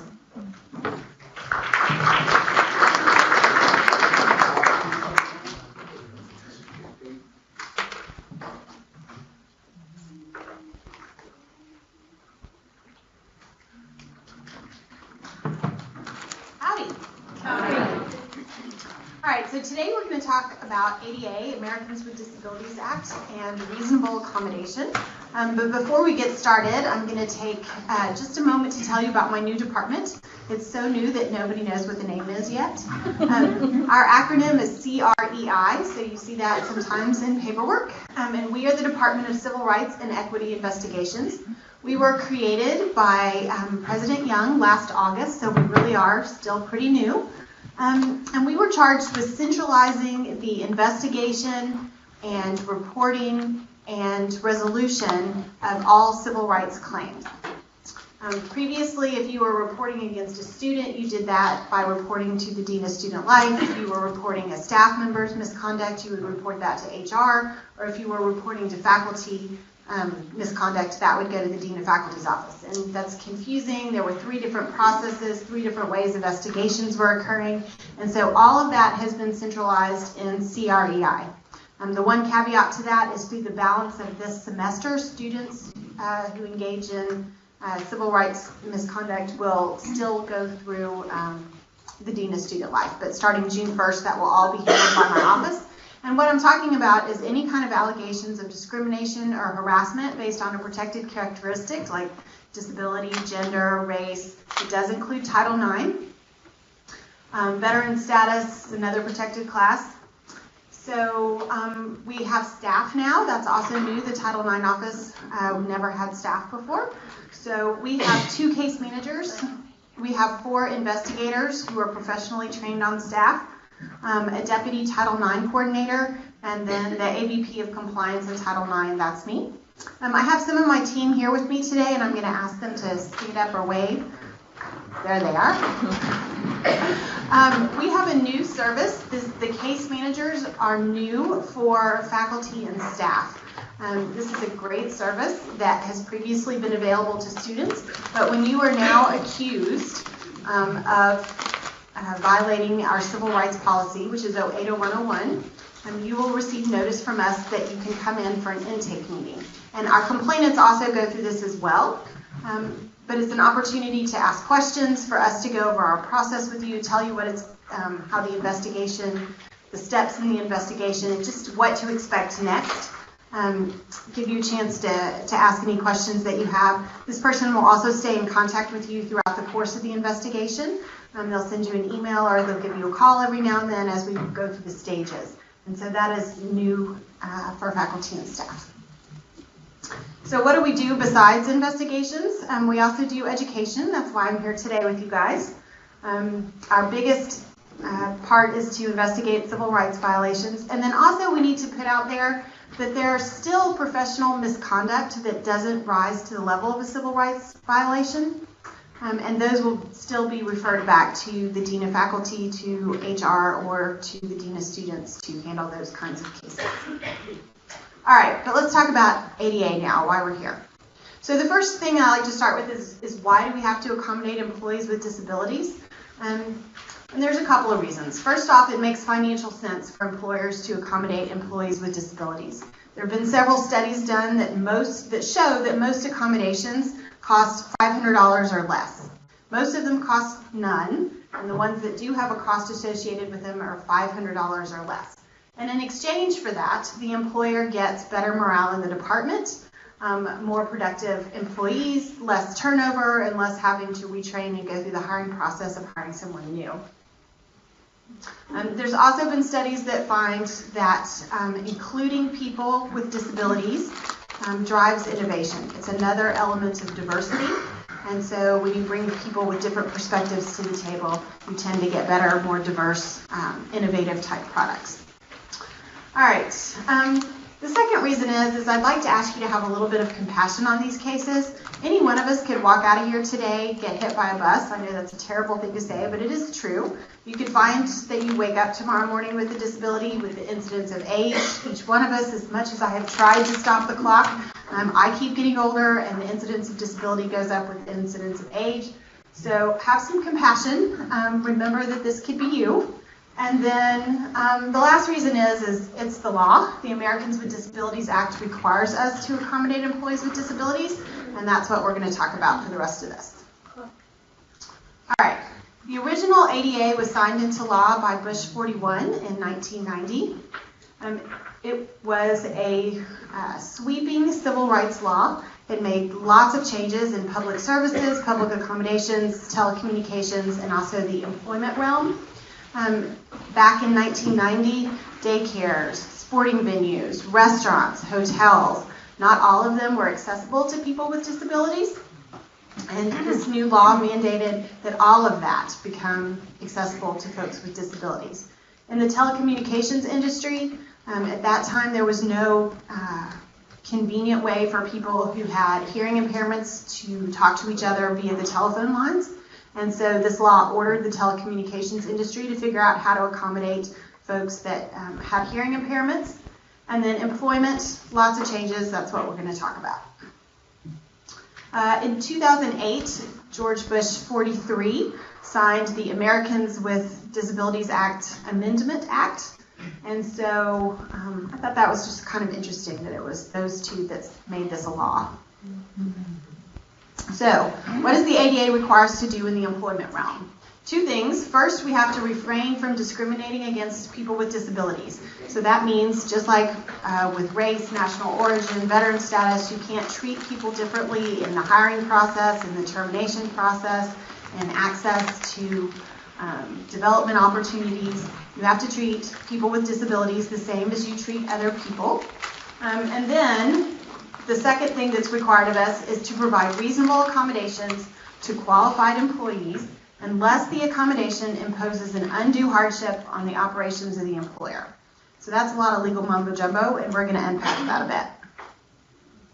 so today we're going to talk about ADA, Americans with Disabilities Act, and reasonable accommodation. But before we get started, I'm going to take just a moment to tell you about my new department. It's so new that nobody knows what the name is yet. Our acronym is CREI, so you see that sometimes in paperwork. And we are the Department of Civil Rights and Equity Investigations. We were created by President Young last August, so we really are still pretty new. And we were charged with centralizing the investigation and reporting and resolution of all civil rights claims. Previously, if you were reporting against a student, you did that by reporting to the Dean of Student Life. If you were reporting a staff member's misconduct, you would report that to HR. Or if you were reporting to faculty misconduct, that would go to the Dean of Faculty's office. And that's confusing. There were 3 different processes, 3 different ways investigations were occurring. And so all of that has been centralized in CREI. The one caveat to that is through the balance of this semester, students who engage in civil rights misconduct will still go through the Dean of Student Life. But starting June 1st, that will all be handled by my office. And what I'm talking about is any kind of allegations of discrimination or harassment based on a protected characteristic like disability, gender, race. It does include Title IX. Veteran status is another protected class. So we have staff now. That's also new. The Title IX office never had staff before. So we have 2 case managers. We have 4 investigators who are professionally trained on staff. A deputy Title IX coordinator, and then the AVP of compliance in Title IX, that's me. I have some of my team here with me today, and I'm going to ask them to stand up or wave. There they are. We have a new service. The case managers are new for faculty and staff. This is a great service that has previously been available to students, but when you are now accused of violating our civil rights policy, which is 080101, you will receive notice from us that you can come in for an intake meeting. And our complainants also go through this as well, but it's an opportunity to ask questions, for us to go over our process with you, tell you what it's, how the investigation, the steps in the investigation, and just what to expect next. Give you a chance to ask any questions that you have. This person will also stay in contact with you throughout the course of the investigation. They'll send you an email or they'll give you a call every now and then as we go through the stages. And so that is new for faculty and staff. So what do we do besides investigations? We also do education. That's why I'm here today with you guys. Our biggest part is to investigate civil rights violations. And then also we need to put out there that there's still professional misconduct that doesn't rise to the level of a civil rights violation. And those will still be referred back to the Dean of Faculty, to HR, or to the Dean of Students to handle those kinds of cases. All right, but let's talk about ADA now, why we're here. So the first thing I like to start with is why do we have to accommodate employees with disabilities? And there's a couple of reasons. First off, it makes financial sense for employers to accommodate employees with disabilities. There have been several studies done that show that most accommodations cost $500 or less. Most of them cost none, and the ones that do have a cost associated with them are $500 or less. And in exchange for that, the employer gets better morale in the department, more productive employees, less turnover, and less having to retrain and go through the hiring process of hiring someone new. There's also been studies that find that including people with disabilities drives innovation. It's another element of diversity, and so when you bring people with different perspectives to the table, you tend to get better, more diverse, innovative type products. All right, the second reason is I'd like to ask you to have a little bit of compassion on these cases. Any one of us could walk out of here today, get hit by a bus. I know that's a terrible thing to say, but it is true. You could find that you wake up tomorrow morning with a disability, with the incidence of age. Each one of us, as much as I have tried to stop the clock, I keep getting older, and the incidence of disability goes up with the incidence of age. So have some compassion. Remember that this could be you. And then the last reason is it's the law. The Americans with Disabilities Act requires us to accommodate employees with disabilities, and that's what we're going to talk about for the rest of this. All right. The original ADA was signed into law by Bush 41 in 1990. It was a sweeping civil rights law. It made lots of changes in public services, public accommodations, telecommunications, and also the employment realm. Back in 1990, daycares, sporting venues, restaurants, hotels, not all of them were accessible to people with disabilities. And this new law mandated that all of that become accessible to folks with disabilities. In the telecommunications industry, at that time there was no convenient way for people who had hearing impairments to talk to each other via the telephone lines. And so this law ordered the telecommunications industry to figure out how to accommodate folks that have hearing impairments. And then employment, lots of changes, that's what we're going to talk about. In 2008, George Bush 43 signed the Americans with Disabilities Act Amendment Act. And so I thought that was just kind of interesting that it was those two that made this a law. So what does the ADA require us to do in the employment realm? Two things. First, we have to refrain from discriminating against people with disabilities. So that means, just like with race, national origin, veteran status, you can't treat people differently in the hiring process, in the termination process, and access to development opportunities. You have to treat people with disabilities the same as you treat other people. And then the second thing that's required of us is to provide reasonable accommodations to qualified employees unless the accommodation imposes an undue hardship on the operations of the employer. So that's a lot of legal mumbo jumbo, and we're going to unpack that a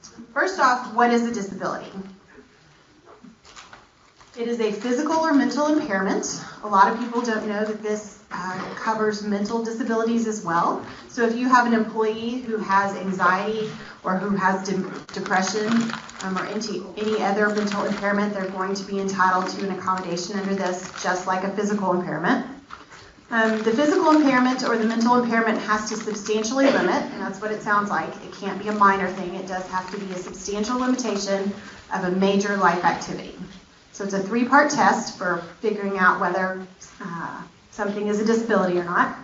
bit. First off, what is a disability? It is a physical or mental impairment. A lot of people don't know that this covers mental disabilities as well. So if you have an employee who has anxiety or who has depression or any other mental impairment, they're going to be entitled to an accommodation under this, just like a physical impairment. The physical impairment or the mental impairment has to substantially limit, and that's what it sounds like. It can't be a minor thing. It does have to be a substantial limitation of a major life activity. So it's a three-part test for figuring out whether something is a disability or not.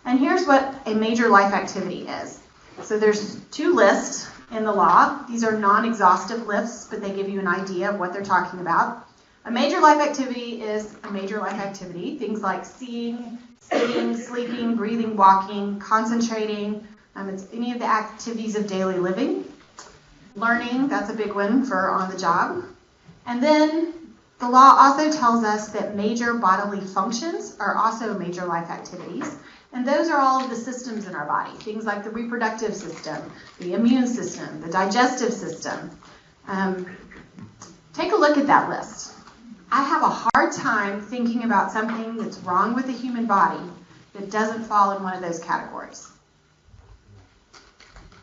And here's what a major life activity is. So there's two lists in the law. These are non-exhaustive lists, but they give you an idea of what they're talking about. A major life activity is a major life activity. Things like seeing, sitting, sleeping, breathing, walking, concentrating. It's any of the activities of daily living. Learning, that's a big one for on the job. And then the law also tells us that major bodily functions are also major life activities. And those are all of the systems in our body. Things like the reproductive system, the immune system, the digestive system. Take a look at that list. I have a hard time thinking about something that's wrong with the human body that doesn't fall in one of those categories.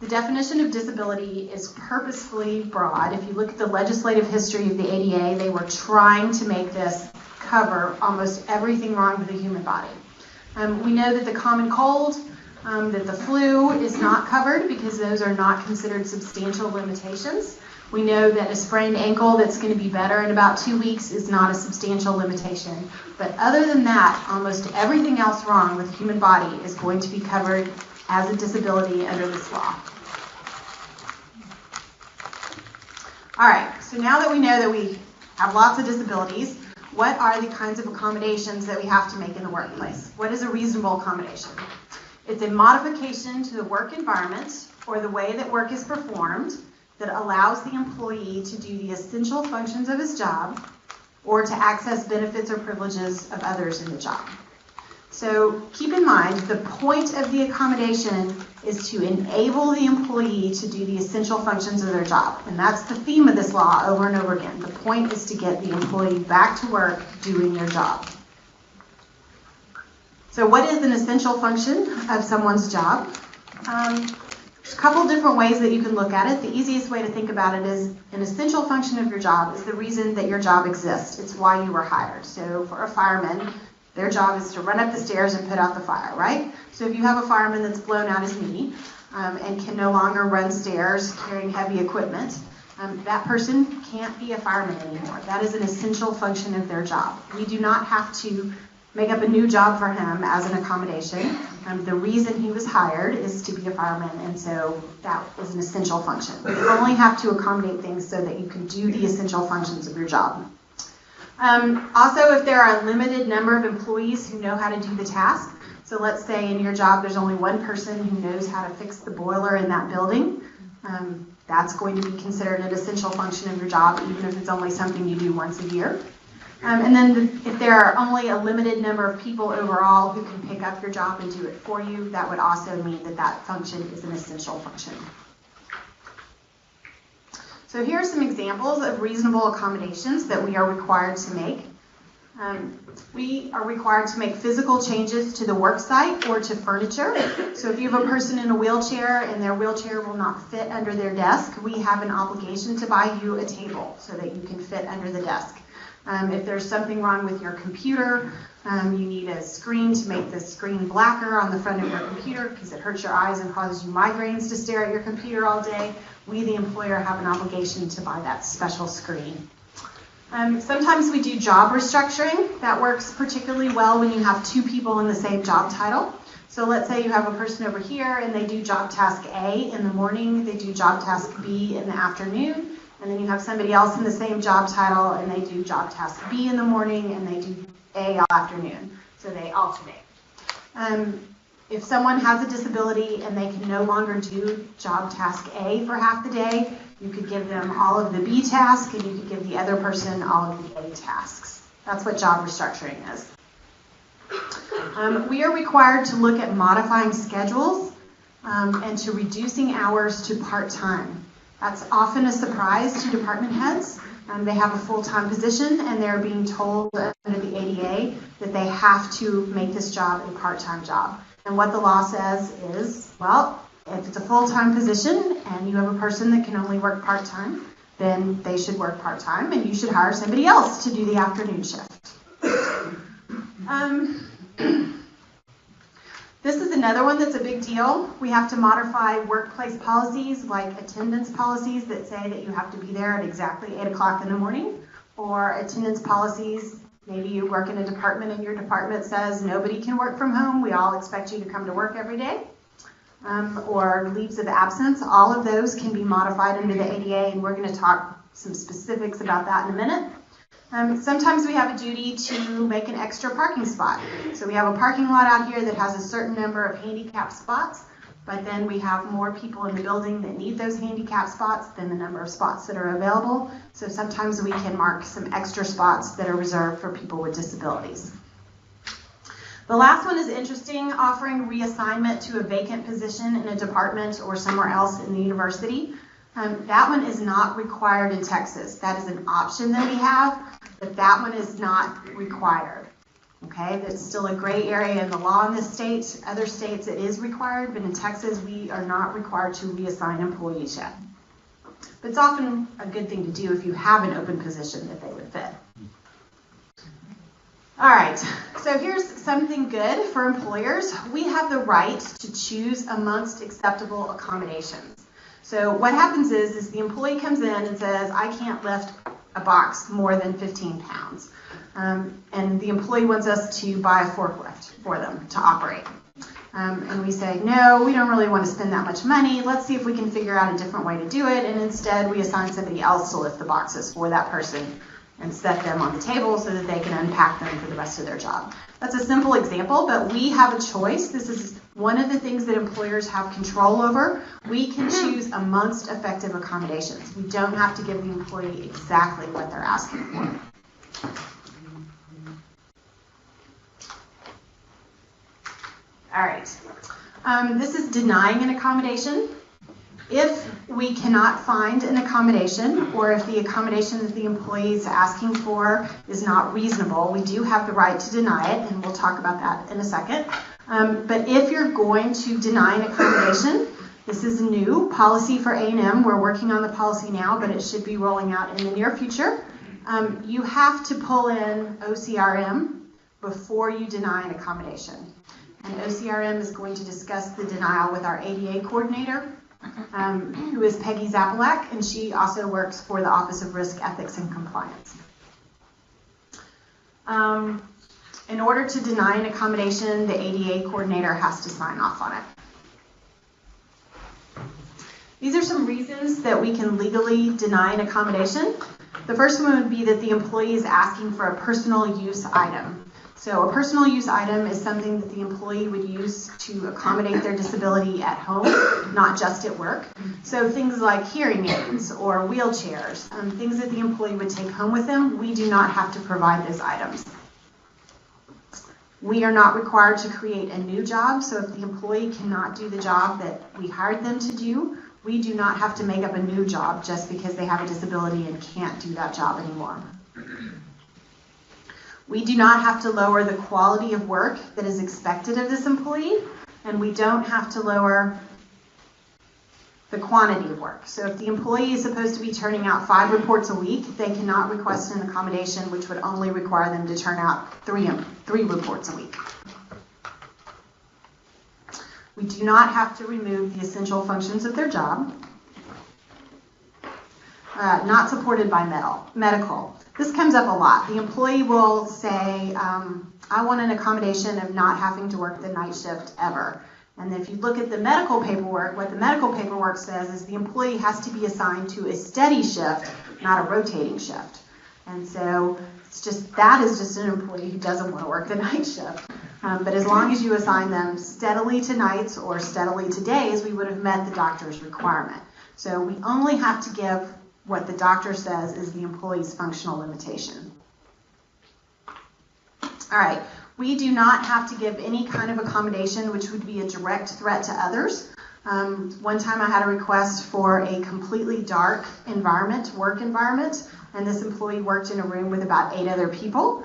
The definition of disability is purposefully broad. If you look at the legislative history of the ADA, they were trying to make this cover almost everything wrong with the human body. We know that the common cold, that the flu is not covered because those are not considered substantial limitations. We know that a sprained ankle that's going to be better in about 2 weeks is not a substantial limitation. But other than that, almost everything else wrong with the human body is going to be covered as a disability under this law. All right, so now that we know that we have lots of disabilities, what are the kinds of accommodations that we have to make in the workplace? What is a reasonable accommodation? It's a modification to the work environment or the way that work is performed that allows the employee to do the essential functions of his job or to access benefits or privileges of others in the job. So keep in mind, the point of the accommodation is to enable the employee to do the essential functions of their job. And that's the theme of this law over and over again. The point is to get the employee back to work doing their job. So what is an essential function of someone's job? There's a couple different ways that you can look at it. The easiest way to think about it is an essential function of your job is the reason that your job exists. It's why you were hired. So for a fireman, their job is to run up the stairs and put out the fire, right? So if you have a fireman that's blown out his knee and can no longer run stairs carrying heavy equipment, that person can't be a fireman anymore. That is an essential function of their job. We do not have to make up a new job for him as an accommodation. The reason he was hired is to be a fireman, and so that is an essential function. You only have to accommodate things so that you can do the essential functions of your job. Also, if there are a limited number of employees who know how to do the task, so let's say in your job there's only one person who knows how to fix the boiler in that building, that's going to be considered an essential function of your job, even if it's only something you do once a year. And then if there are only a limited number of people overall who can pick up your job and do it for you, that would also mean that that function is an essential function. So here are some examples of reasonable accommodations that we are required to make. We are required to make physical changes to the work site or to furniture. So if you have a person in a wheelchair and their wheelchair will not fit under their desk, we have an obligation to buy you a table so that you can fit under the desk. If there's something wrong with your computer, you need a screen to make the screen blacker on the front of your computer because it hurts your eyes and causes you migraines to stare at your computer all day. We, the employer, have an obligation to buy that special screen. Sometimes we do job restructuring. That works particularly well when you have two people in the same job title. So let's say you have a person over here and they do job task A in the morning, they do job task B in the afternoon, and then you have somebody else in the same job title and they do job task B in the morning and they do A all afternoon. So they alternate. If someone has a disability and they can no longer do job task A for half the day, you could give them all of the B task and you could give the other person all of the A tasks. That's what job restructuring is. We are required to look at modifying schedules and to reducing hours to part-time. That's often a surprise to department heads. They have a full-time position and they're being told under the ADA that they have to make this job a part-time job. And what the law says is, well, if it's a full-time position and you have a person that can only work part-time, then they should work part-time and you should hire somebody else to do the afternoon shift. This is another one that's a big deal. We have to modify workplace policies like attendance policies that say that you have to be there at exactly 8 o'clock in the morning, or attendance policies. Maybe you work in a department and your department says nobody can work from home. We all expect you to come to work every day. Or leaves of absence. All of those can be modified under the ADA, and we're going to talk some specifics about that in a minute. Sometimes we have a duty to make an extra parking spot. So we have a parking lot out here that has a certain number of handicap spots, but then we have more people in the building that need those handicap spots than the number of spots that are available. So sometimes we can mark some extra spots that are reserved for people with disabilities. The last one is interesting, offering reassignment to a vacant position in a department or somewhere else in the university. That one is not required in Texas. That is an option that we have, but that one is not required. Okay, that's still a gray area in the law in this state. Other states it is required, but in Texas we are not required to reassign employees yet. But it's often a good thing to do if you have an open position that they would fit. All right, so here's something good for employers. We have the right to choose amongst acceptable accommodations. So what happens is the employee comes in and says, I can't lift a box more than 15 pounds. And the employee wants us to buy a forklift for them to operate. And we say, no, we don't really want to spend that much money. Let's see if we can figure out a different way to do it. And instead we assign somebody else to lift the boxes for that person and set them on the table so that they can unpack them for the rest of their job. That's a simple example, but we have a choice. This is one of the things that employers have control over. We can choose amongst effective accommodations. We don't have to give the employee exactly what they're asking for. All right. This is denying an accommodation. If we cannot find an accommodation, or if the accommodation that the employee is asking for is not reasonable, we do have the right to deny it, and we'll talk about that in a second. But if you're going to deny an accommodation, this is a new policy for A&M. We're working on the policy now, but it should be rolling out in the near future. You have to pull in OCRM before you deny an accommodation. And OCRM is going to discuss the denial with our ADA coordinator. who is Peggy Zapalak, and she also works for the Office of Risk, Ethics, and Compliance. In order to deny an accommodation, the ADA coordinator has to sign off on it. These are some reasons that we can legally deny an accommodation. The first one would be that the employee is asking for a personal use item. So a personal use item is something that the employee would use to accommodate their disability at home, not just at work. So things like hearing aids or wheelchairs, things that the employee would take home with them, we do not have to provide those items. We are not required to create a new job, so if the employee cannot do the job that we hired them to do, we do not have to make up a new job just because they have a disability and can't do that job anymore. We do not have to lower the quality of work that is expected of this employee, and we don't have to lower the quantity of work. So if the employee is supposed to be turning out 5 reports a week, they cannot request an accommodation which would only require them to turn out 3 reports a week. We do not have to remove the essential functions of their job. Not supported by medical. This comes up a lot. The employee will say, I want an accommodation of not having to work the night shift ever. And if you look at the medical paperwork, what the medical paperwork says is the employee has to be assigned to a steady shift, not a rotating shift. And so that is just an employee who doesn't want to work the night shift. But as long as you assign them steadily to nights or steadily to days, we would have met the doctor's requirement. So we only have to give what the doctor says is the employee's functional limitation. All right, we do not have to give any kind of accommodation which would be a direct threat to others. One time I had a request for a completely dark work environment, and this employee worked in a room with about 8 other people.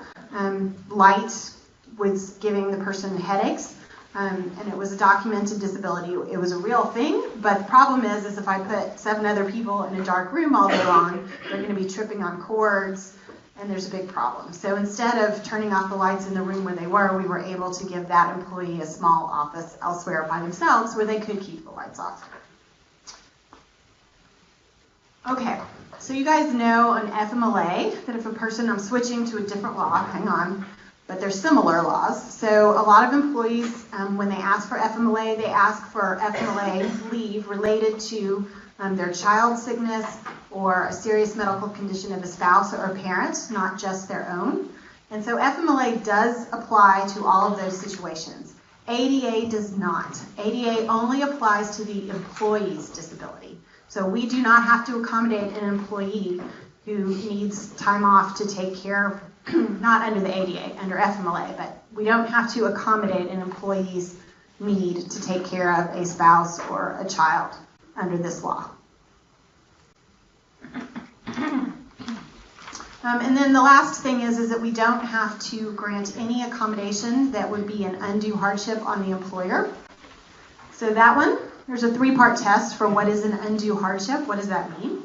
Light was giving the person headaches. And it was a documented disability. It was a real thing, but the problem is if I put 7 other people in a dark room all day long, they're going to be tripping on cords, and there's a big problem. So instead of turning off the lights in the room where they were, we were able to give that employee a small office elsewhere by themselves where they could keep the lights off. Okay, so you guys know on FMLA that if a person, I'm switching to a different law, hang on, but they're similar laws. So a lot of employees, when they ask for FMLA, they ask for FMLA leave related to their child sickness or a serious medical condition of a spouse or a parent, not just their own. And so FMLA does apply to all of those situations. ADA does not. ADA only applies to the employee's disability. So we do not have to accommodate an employee who needs time off to take care of, not under the ADA, under FMLA, but we don't have to accommodate an employee's need to take care of a spouse or a child under this law. And then the last thing is that we don't have to grant any accommodation that would be an undue hardship on the employer. So that one, there's a 3-part test for what is an undue hardship. What does that mean?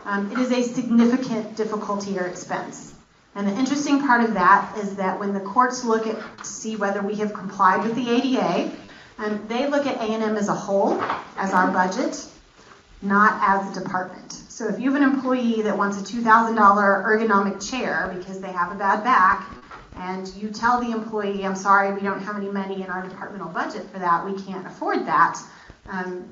It is a significant difficulty or expense. And the interesting part of that is that when the courts look at to see whether we have complied with the ADA, they look at A&M as a whole, as our budget, not as a department. So if you have an employee that wants a $2,000 ergonomic chair because they have a bad back, and you tell the employee, I'm sorry, we don't have any money in our departmental budget for that, we can't afford that,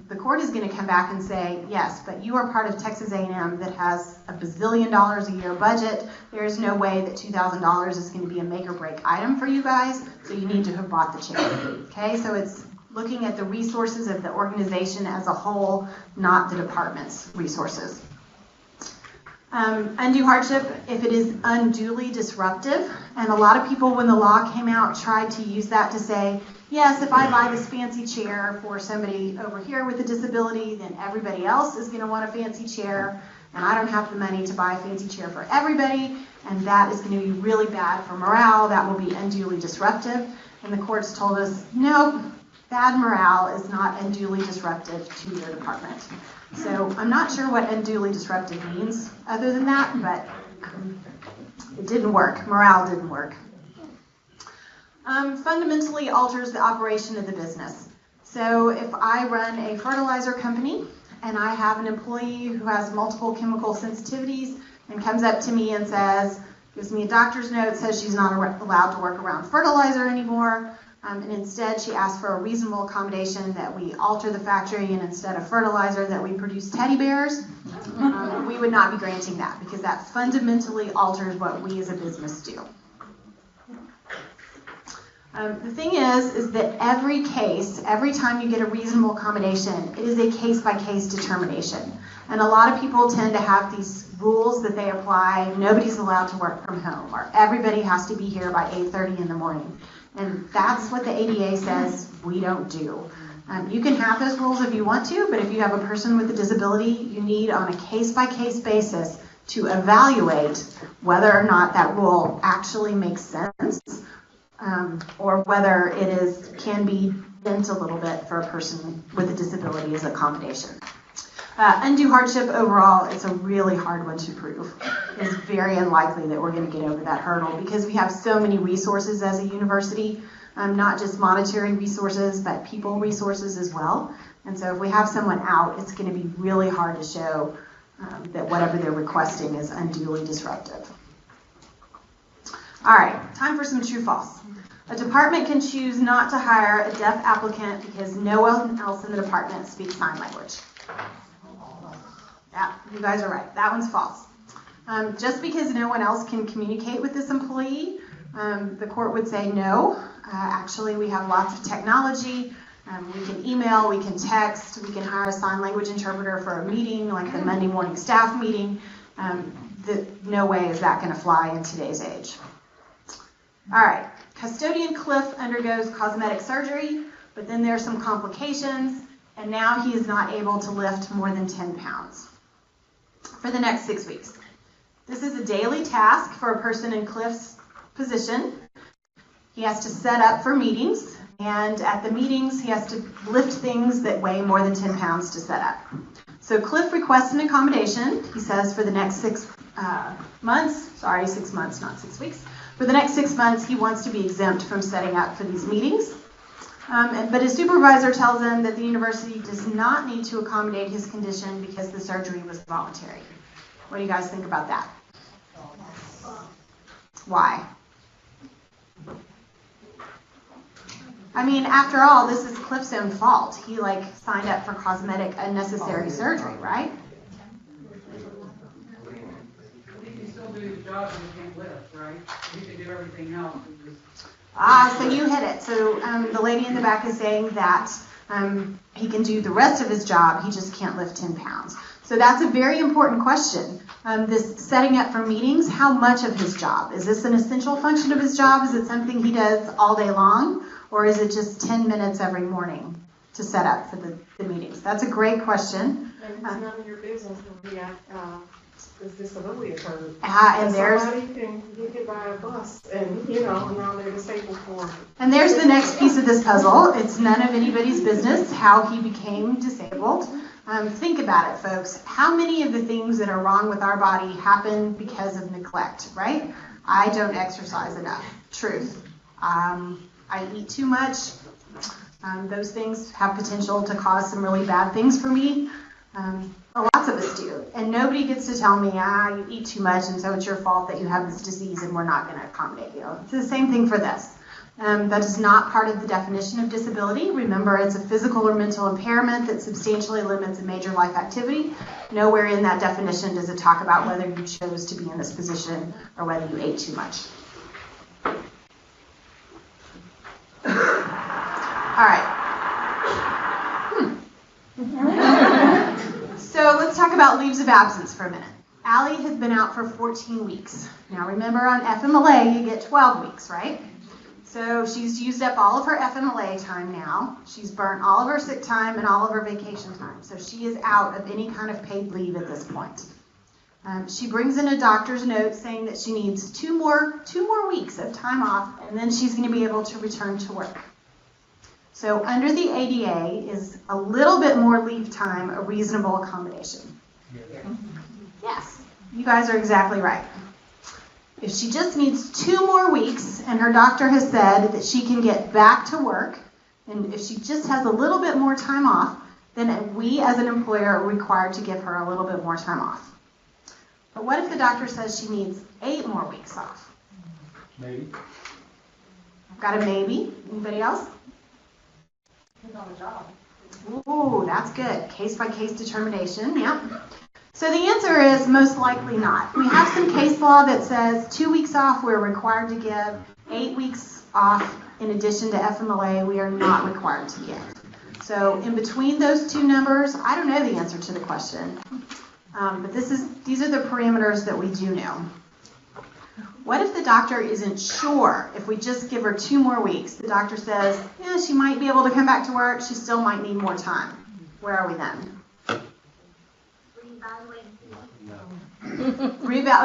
the court is going to come back and say, yes, but you are part of Texas A&M that has a bazillion dollars a year budget. There is no way that $2,000 is going to be a make or break item for you guys, so you need to have bought the chair. Okay, so it's looking at the resources of the organization as a whole, not the department's resources. Undue hardship, if it is unduly disruptive, and a lot of people when the law came out tried to use that to say, yes, if I buy this fancy chair for somebody over here with a disability, then everybody else is going to want a fancy chair, and I don't have the money to buy a fancy chair for everybody, and that is going to be really bad for morale, that will be unduly disruptive. And the courts told us, no, bad morale is not unduly disruptive to your department. So I'm not sure what unduly disruptive means other than that, but it didn't work. Morale didn't work. Fundamentally alters the operation of the business. So if I run a fertilizer company and I have an employee who has multiple chemical sensitivities and comes up to me and gives me a doctor's note, says she's not allowed to work around fertilizer anymore, and instead she asks for a reasonable accommodation that we alter the factory and instead of fertilizer that we produce teddy bears, we would not be granting that because that fundamentally alters what we as a business do. The thing is that every case, every time you get a reasonable accommodation, it is a case-by-case determination. And a lot of people tend to have these rules that they apply. Nobody's allowed to work from home, or everybody has to be here by 8:30 in the morning. And that's what the ADA says we don't do. You can have those rules if you want to, but if you have a person with a disability, you need on a case-by-case basis to evaluate whether or not that rule actually makes sense, or whether it can be bent a little bit for a person with a disability as accommodation. Undue hardship overall is a really hard one to prove. It's very unlikely that we're going to get over that hurdle because we have so many resources as a university, not just monetary resources, but people resources as well. And so if we have someone out, it's going to be really hard to show that whatever they're requesting is unduly disruptive. All right, time for some true-false. A department can choose not to hire a deaf applicant because no one else in the department speaks sign language. Yeah, you guys are right. That one's false. Just because no one else can communicate with this employee, the court would say no. Actually, we have lots of technology. We can email, we can text, we can hire a sign language interpreter for a meeting, like the Monday morning staff meeting. No way is that going to fly in today's age. All right, custodian Cliff undergoes cosmetic surgery, but then there are some complications, and now he is not able to lift more than 10 pounds for the next 6 weeks. This is a daily task for a person in Cliff's position. He has to set up for meetings, and at the meetings, he has to lift things that weigh more than 10 pounds to set up. So Cliff requests an accommodation, he says, for the next 6 months. Sorry, 6 months, not 6 weeks. For the next 6 months, he wants to be exempt from setting up for these meetings. But his supervisor tells him that the university does not need to accommodate his condition because the surgery was voluntary. What do you guys think about that? Why? I mean, after all, this is Cliff's own fault. He signed up for cosmetic unnecessary surgery, right? He can still do his job and he can't lift, right? He can do everything else. So you hit it. So the lady in the back is saying that he can do the rest of his job, he just can't lift 10 pounds. So that's a very important question. This setting up for meetings, how much of his job? Is this an essential function of his job? Is it something he does all day long? Or is it just 10 minutes every morning to set up for the meetings? That's a great question. And it's none of your business when this disability occurs. And there's somebody can get hit by a bus and, now they're disabled for. And there's the next piece of this puzzle. It's none of anybody's business how he became disabled. Think about it, folks. How many of the things that are wrong with our body happen because of neglect, right? I don't exercise enough. Truth. I eat too much. Those things have potential to cause some really bad things for me. Lots of us do. And nobody gets to tell me, you eat too much and so it's your fault that you have this disease and we're not going to accommodate you. It's the same thing for this. That is not part of the definition of disability. Remember, it's a physical or mental impairment that substantially limits a major life activity. Nowhere in that definition does it talk about whether you chose to be in this position or whether you ate too much. All right. So let's talk about leaves of absence for a minute. Allie has been out for 14 weeks. Now remember, on FMLA you get 12 weeks, right? So she's used up all of her FMLA time now. She's burnt all of her sick time and all of her vacation time. So she is out of any kind of paid leave at this point. She brings in a doctor's note saying that she needs two more weeks of time off, and then she's going to be able to return to work. So under the ADA, is a little bit more leave time a reasonable accommodation? Yes, you guys are exactly right. If she just needs 2 more weeks and her doctor has said that she can get back to work, And if she just has a little bit more time off, then we as an employer are required to give her a little bit more time off. But what if the doctor says she needs 8 more weeks off? Maybe. I've got a maybe. Anybody else? Depends on the job. Ooh, that's good. Case-by-case determination, yeah. So the answer is most likely not. We have some case law that says 2 weeks off we're required to give, 8 weeks off in addition to FMLA we are not required to give. So in between those two numbers, I don't know the answer to the question. But these are the parameters that we do know. What if the doctor isn't sure if we just give her 2 more weeks? The doctor says, yeah, she might be able to come back to work, she still might need more time. Where are we then?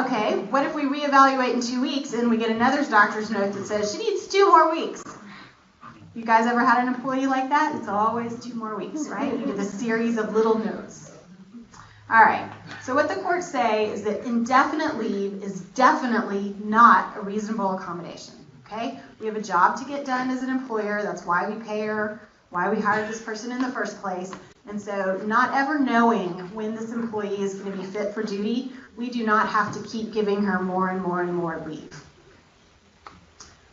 Okay, what if we reevaluate in 2 weeks and we get another doctor's note that says she needs 2 more weeks? You guys ever had an employee like that? It's always 2 more weeks, right? You get a series of little notes. All right, so what the courts say is that indefinite leave is definitely not a reasonable accommodation, okay? We have a job to get done as an employer. That's why we pay her, why we hired this person in the first place. And so not ever knowing when this employee is going to be fit for duty, we do not have to keep giving her more and more and more leave.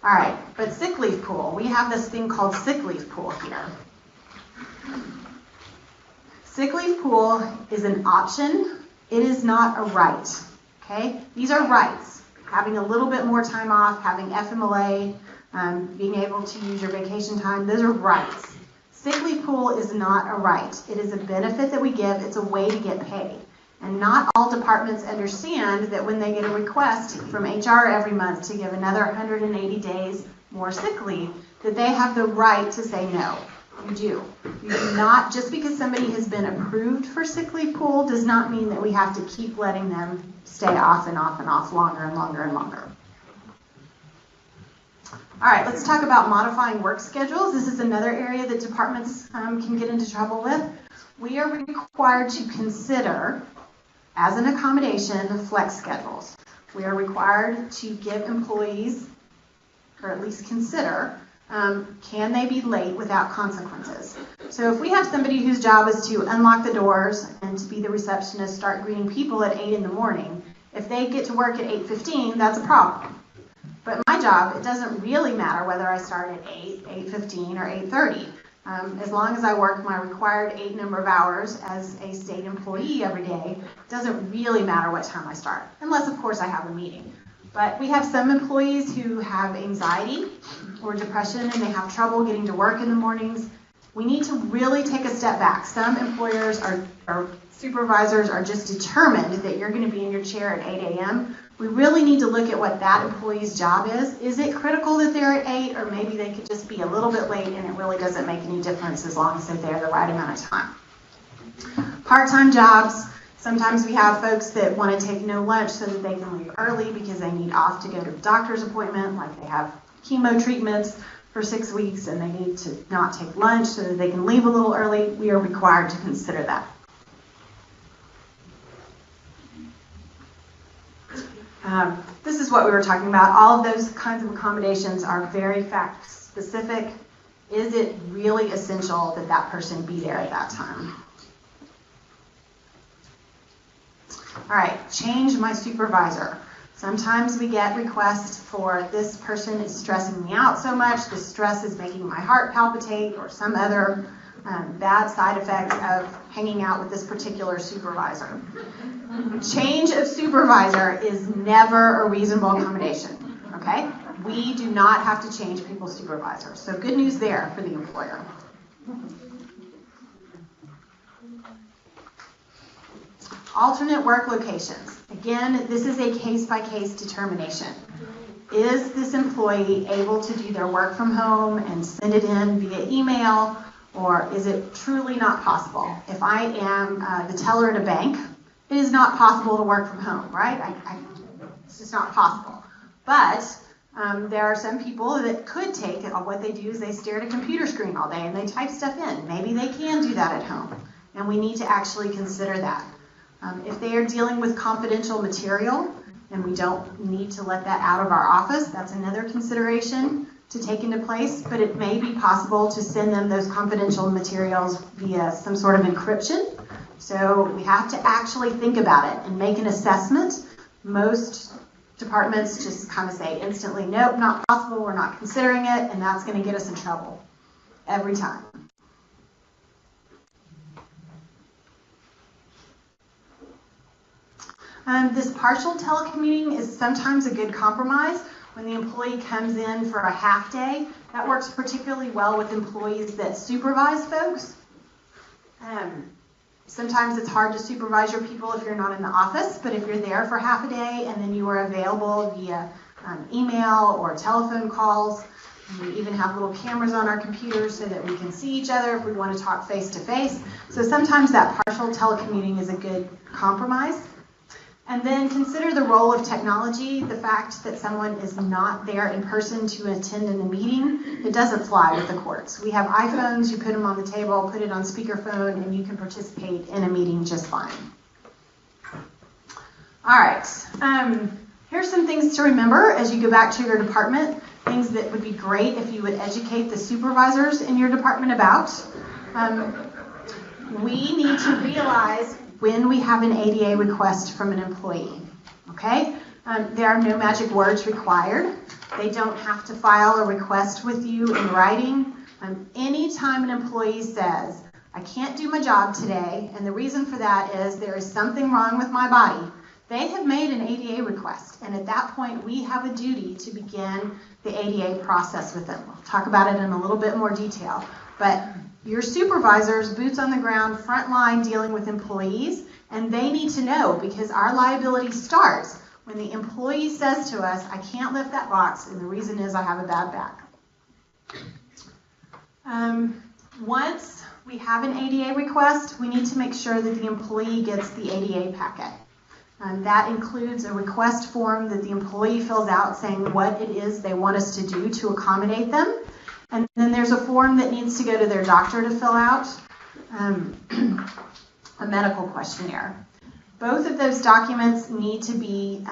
All right, but sick leave pool. We have this thing called sick leave pool here. Sick leave pool is an option. It is not a right, okay? These are rights. Having a little bit more time off, having FMLA, being able to use your vacation time, those are rights. Sick leave pool is not a right. It is a benefit that we give. It's a way to get paid. And not all departments understand that when they get a request from HR every month to give another 180 days more sick leave, that they have the right to say no. You do. You do not, just because somebody has been approved for sick leave pool does not mean that we have to keep letting them stay off and off and off longer and longer and longer. All right, let's talk about modifying work schedules. This is another area that departments can get into trouble with. We are required to consider, as an accommodation, flex schedules. We are required to give employees, or at least consider, can they be late without consequences? So if we have somebody whose job is to unlock the doors and to be the receptionist, start greeting people at 8 in the morning, if they get to work at 8:15, that's a problem. But my job, it doesn't really matter whether I start at 8, 8:15, or 8:30. As long as I work my required 8 number of hours as a state employee every day, it doesn't really matter what time I start, unless, of course, I have a meeting. But we have some employees who have anxiety or depression and they have trouble getting to work in the mornings. We need to really take a step back. Some employers or supervisors are just determined that you're going to be in your chair at 8 a.m. We really need to look at what that employee's job is. Is it critical that they're at 8, or maybe they could just be a little bit late and it really doesn't make any difference as long as they're there the right amount of time? Part-time jobs. Sometimes we have folks that want to take no lunch so that they can leave early because they need off to go to a doctor's appointment, like they have chemo treatments for 6 weeks and they need to not take lunch so that they can leave a little early. We are required to consider that. This is what we were talking about. All of those kinds of accommodations are very fact specific. Is it really essential that that person be there at that time? All right, change my supervisor. Sometimes we get requests for this person is stressing me out so much, this stress is making my heart palpitate, or some other bad side effect of hanging out with this particular supervisor. Change of supervisor is never a reasonable accommodation, okay? We do not have to change people's supervisors. So good news there for the employer. Alternate work locations. Again, this is a case-by-case determination. Is this employee able to do their work from home and send it in via email, or is it truly not possible? If I am the teller at a bank, it is not possible to work from home, right? It's just not possible. But there are some people that could take it. What they do is they stare at a computer screen all day and they type stuff in. Maybe they can do that at home, and we need to actually consider that. If they are dealing with confidential material and we don't need to let that out of our office, that's another consideration to take into place, but it may be possible to send them those confidential materials via some sort of encryption. So we have to actually think about it and make an assessment. Most departments just kind of say instantly, nope, not possible, we're not considering it, and that's going to get us in trouble every time. This partial telecommuting is sometimes a good compromise. When the employee comes in for a half day, that works particularly well with employees that supervise folks. Sometimes it's hard to supervise your people if you're not in the office, but if you're there for half a day and then you are available via email or telephone calls, and we even have little cameras on our computers so that we can see each other if we want to talk face to face. So sometimes that partial telecommuting is a good compromise. And then consider the role of technology, the fact that someone is not there in person to attend in a meeting. It doesn't fly with the courts. We have iPhones, you put them on the table, put it on speakerphone, and you can participate in a meeting just fine. All right, here's some things to remember as you go back to your department, things that would be great if you would educate the supervisors in your department about. We need to realize when we have an ADA request from an employee, okay? There are no magic words required. They don't have to file a request with you in writing. Anytime an employee says, I can't do my job today, and the reason for that is there is something wrong with my body, they have made an ADA request, and at that point we have a duty to begin the ADA process with them. We'll talk about it in a little bit more detail, but your supervisors, boots on the ground, front line dealing with employees, and they need to know because our liability starts when the employee says to us, I can't lift that box, and the reason is I have a bad back. Once we have an ADA request, we need to make sure that the employee gets the ADA packet. That includes a request form that the employee fills out saying what it is they want us to do to accommodate them. And then there's a form that needs to go to their doctor to fill out, a medical questionnaire. Both of those documents need to be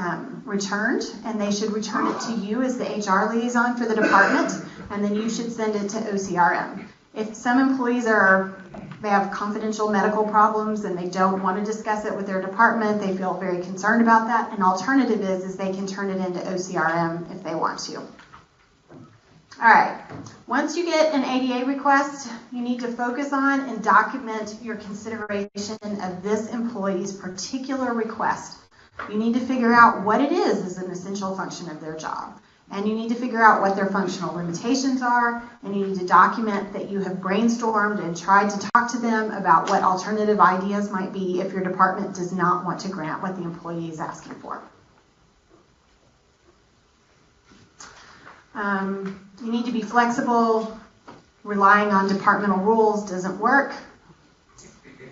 returned, and they should return it to you as the HR liaison for the department, and then you should send it to OCRM. If some employees they have confidential medical problems and they don't want to discuss it with their department, they feel very concerned about that, an alternative is they can turn it into OCRM if they want to. All right, once you get an ADA request, you need to focus on and document your consideration of this employee's particular request. You need to figure out what it is as an essential function of their job. And you need to figure out what their functional limitations are, and you need to document that you have brainstormed and tried to talk to them about what alternative ideas might be if your department does not want to grant what the employee is asking for. You need to be flexible. Relying on departmental rules doesn't work.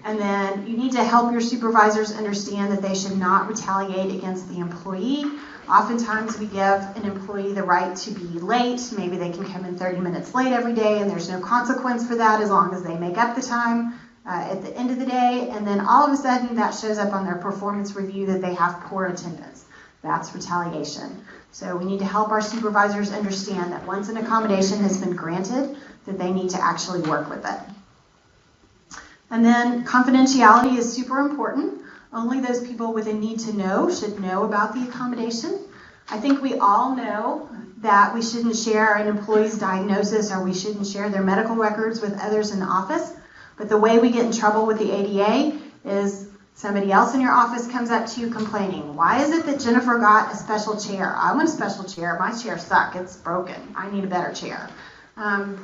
And then you need to help your supervisors understand that they should not retaliate against the employee. Oftentimes we give an employee the right to be late. Maybe they can come in 30 minutes late every day and there's no consequence for that as long as they make up the time at the end of the day. And then all of a sudden that shows up on their performance review that they have poor attendance. That's retaliation. So we need to help our supervisors understand that once an accommodation has been granted, that they need to actually work with it. And then confidentiality is super important. Only those people with a need to know should know about the accommodation. I think we all know that we shouldn't share an employee's diagnosis or we shouldn't share their medical records with others in the office. But the way we get in trouble with the ADA is somebody else in your office comes up to you complaining, why is it that Jennifer got a special chair? I want a special chair. My chair sucks. It's broken. I need a better chair. And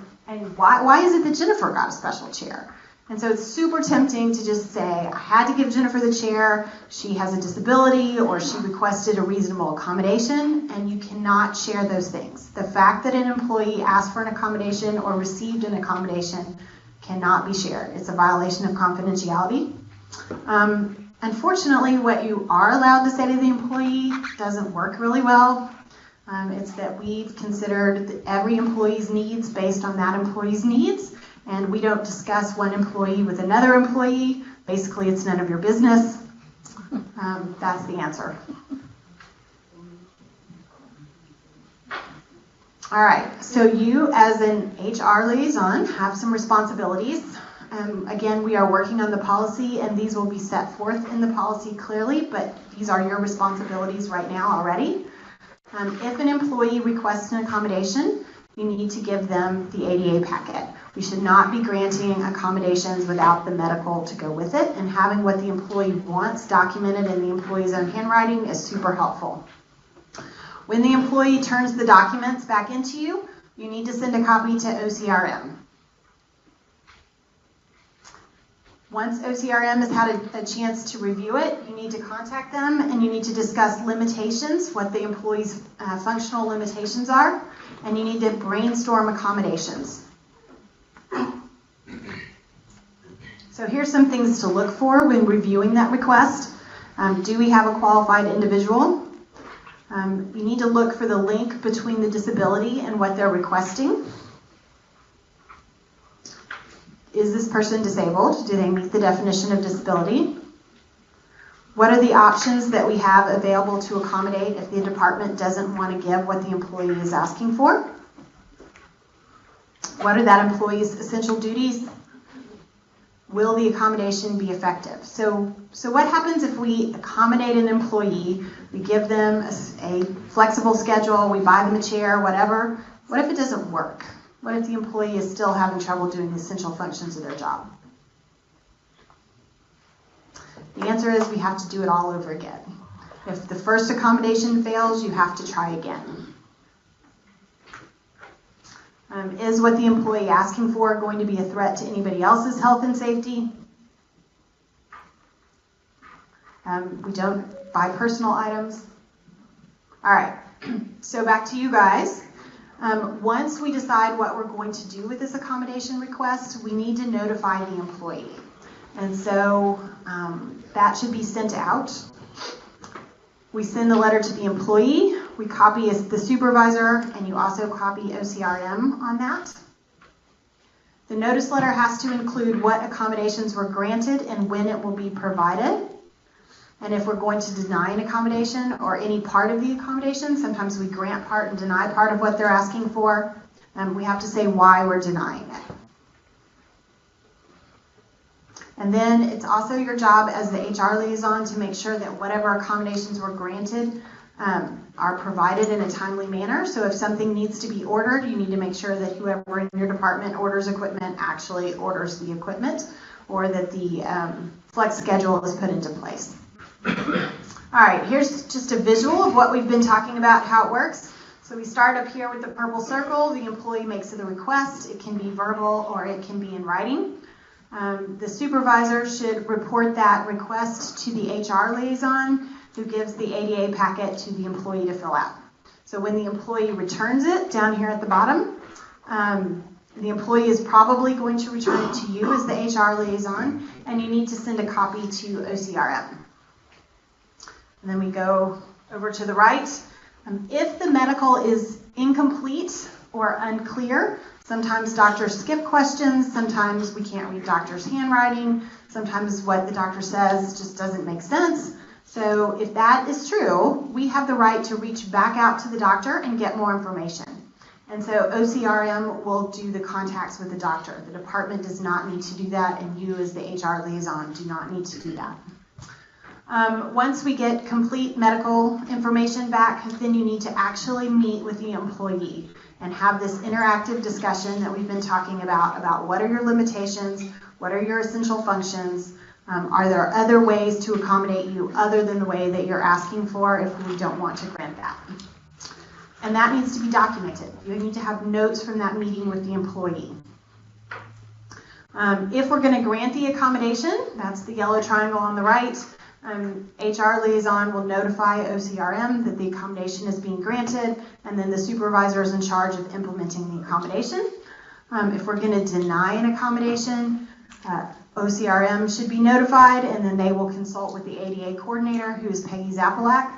why is it that Jennifer got a special chair? And so it's super tempting to just say, I had to give Jennifer the chair. She has a disability or she requested a reasonable accommodation, and you cannot share those things. The fact that an employee asked for an accommodation or received an accommodation cannot be shared. It's a violation of confidentiality. Unfortunately, what you are allowed to say to the employee doesn't work really well. It's that we've considered every employee's needs based on that employee's needs, and we don't discuss one employee with another employee. Basically, it's none of your business. That's the answer. All right, so you as an HR liaison have some responsibilities. Again, we are working on the policy and these will be set forth in the policy clearly, but these are your responsibilities right now already. If an employee requests an accommodation, you need to give them the ADA packet. We should not be granting accommodations without the medical to go with it, and having what the employee wants documented in the employee's own handwriting is super helpful. When the employee turns the documents back into you, you need to send a copy to OCRM. Once OCRM has had a chance to review it, you need to contact them and you need to discuss limitations, what the employee's functional limitations are, and you need to brainstorm accommodations. So here's some things to look for when reviewing that request. Do we have a qualified individual? You need to look for the link between the disability and what they're requesting. Is this person disabled? Do they meet the definition of disability? What are the options that we have available to accommodate if the department doesn't want to give what the employee is asking for? What are that employee's essential duties? Will the accommodation be effective? So what happens if we accommodate an employee, we give them a flexible schedule, we buy them a chair, whatever? What if it doesn't work? What if the employee is still having trouble doing the essential functions of their job? The answer is we have to do it all over again. If the first accommodation fails, you have to try again. Is what the employee asking for going to be a threat to anybody else's health and safety? We don't buy personal items. All right, so back to you guys. Once we decide what we're going to do with this accommodation request, we need to notify the employee. And so that should be sent out. We send the letter to the employee, we copy the supervisor, and you also copy OCRM on that. The notice letter has to include what accommodations were granted and when it will be provided. And if we're going to deny an accommodation or any part of the accommodation, sometimes we grant part and deny part of what they're asking for, we have to say why we're denying it. And then it's also your job as the HR liaison to make sure that whatever accommodations were granted are provided in a timely manner. So if something needs to be ordered, you need to make sure that whoever in your department orders equipment actually orders the equipment, or that the flex schedule is put into place. All right, here's just a visual of what we've been talking about, how it works. So we start up here with the purple circle. The employee makes the request. It can be verbal or it can be in writing. The supervisor should report that request to the HR liaison, who gives the ADA packet to the employee to fill out. So when the employee returns it down here at the bottom, the employee is probably going to return it to you as the HR liaison, and you need to send a copy to OCRM. And then we go over to the right. If the medical is incomplete or unclear, sometimes doctors skip questions, sometimes we can't read doctor's handwriting, sometimes what the doctor says just doesn't make sense. So if that is true, we have the right to reach back out to the doctor and get more information. And so OCRM will do the contacts with the doctor. The department does not need to do that, and you as the HR liaison do not need to do that. Once we get complete medical information back, then you need to actually meet with the employee and have this interactive discussion that we've been talking about what are your limitations, what are your essential functions, are there other ways to accommodate you other than the way that you're asking for if we don't want to grant that. And that needs to be documented. You need to have notes from that meeting with the employee. If we're going to grant the accommodation, that's the yellow triangle on the right, HR liaison will notify OCRM that the accommodation is being granted, and then the supervisor is in charge of implementing the accommodation. If we're going to deny an accommodation, OCRM should be notified, and then they will consult with the ADA coordinator, who is Peggy Zapalak,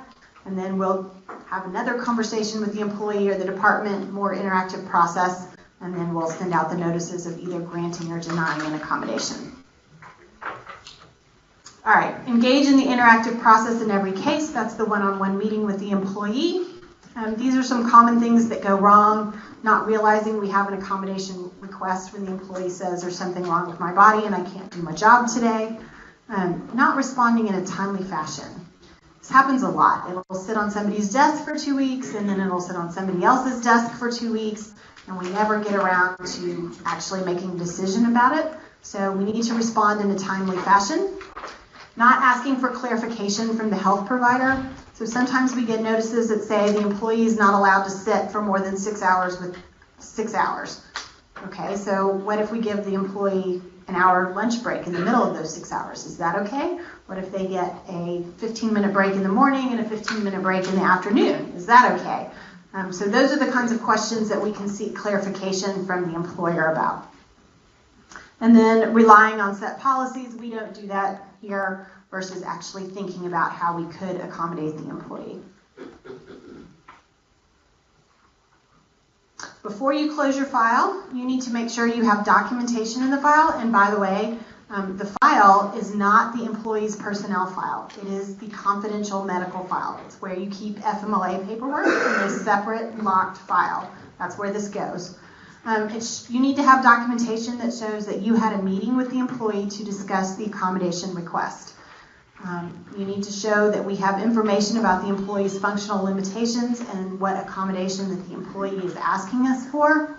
and then we'll have another conversation with the employee or the department, more interactive process, and then we'll send out the notices of either granting or denying an accommodation. All right, engage in the interactive process in every case. That's the one-on-one meeting with the employee. These are some common things that go wrong. Not realizing we have an accommodation request when the employee says there's something wrong with my body and I can't do my job today. Not responding in a timely fashion. This happens a lot. It'll sit on somebody's desk for 2 weeks, and then it'll sit on somebody else's desk for 2 weeks, and we never get around to actually making a decision about it. So we need to respond in a timely fashion. Not asking for clarification from the health provider. So sometimes we get notices that say the employee is not allowed to sit for more than 6 hours with 6 hours. Okay, so what if we give the employee an hour lunch break in the middle of those 6 hours? Is that okay? What if they get a 15-minute break in the morning and a 15-minute break in the afternoon? Is that okay? So those are the kinds of questions that we can seek clarification from the employer about. And then relying on set policies, we don't do that here versus actually thinking about how we could accommodate the employee. Before you close your file, you need to make sure you have documentation in the file. And by the way, the file is not the employee's personnel file. It is the confidential medical file. It's where you keep FMLA paperwork in a separate locked file. That's where this goes. You need to have documentation that shows that you had a meeting with the employee to discuss the accommodation request. You need to show that we have information about the employee's functional limitations and what accommodation that the employee is asking us for.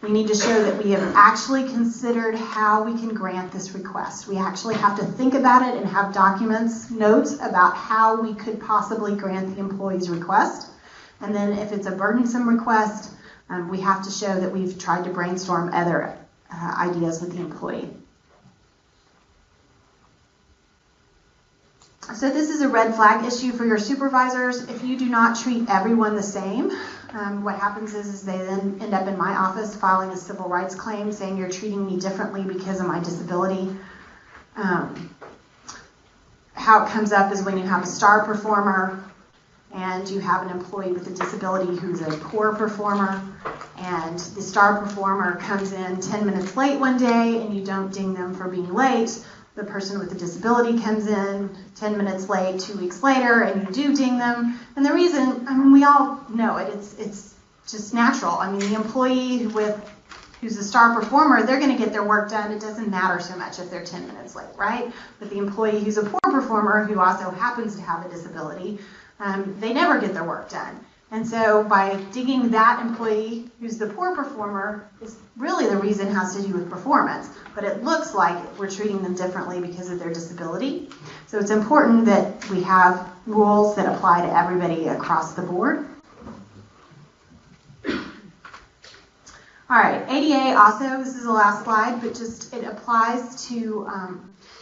We need to show that we have actually considered how we can grant this request. We actually have to think about it and have documents, notes about how we could possibly grant the employee's request. And then if it's a burdensome request, we have to show that we've tried to brainstorm other ideas with the employee. So this is a red flag issue for your supervisors. If you do not treat everyone the same, what happens is they then end up in my office filing a civil rights claim saying you're treating me differently because of my disability. How it comes up is when you have a star performer and you have an employee with a disability who's a poor performer, and the star performer comes in 10 minutes late one day and you don't ding them for being late. The person with the disability comes in 10 minutes late 2 weeks later and you do ding them. And the reason, we all know it, it's just natural. The employee who's a star performer, they're going to get their work done. It doesn't matter so much if they're 10 minutes late, right? But the employee who's a poor performer who also happens to have a disability, they never get their work done. And so by digging that employee who's the poor performer, is really the reason has to do with performance. But it looks like we're treating them differently because of their disability. So it's important that we have rules that apply to everybody across the board. All right, ADA also, this is the last slide, but just it applies to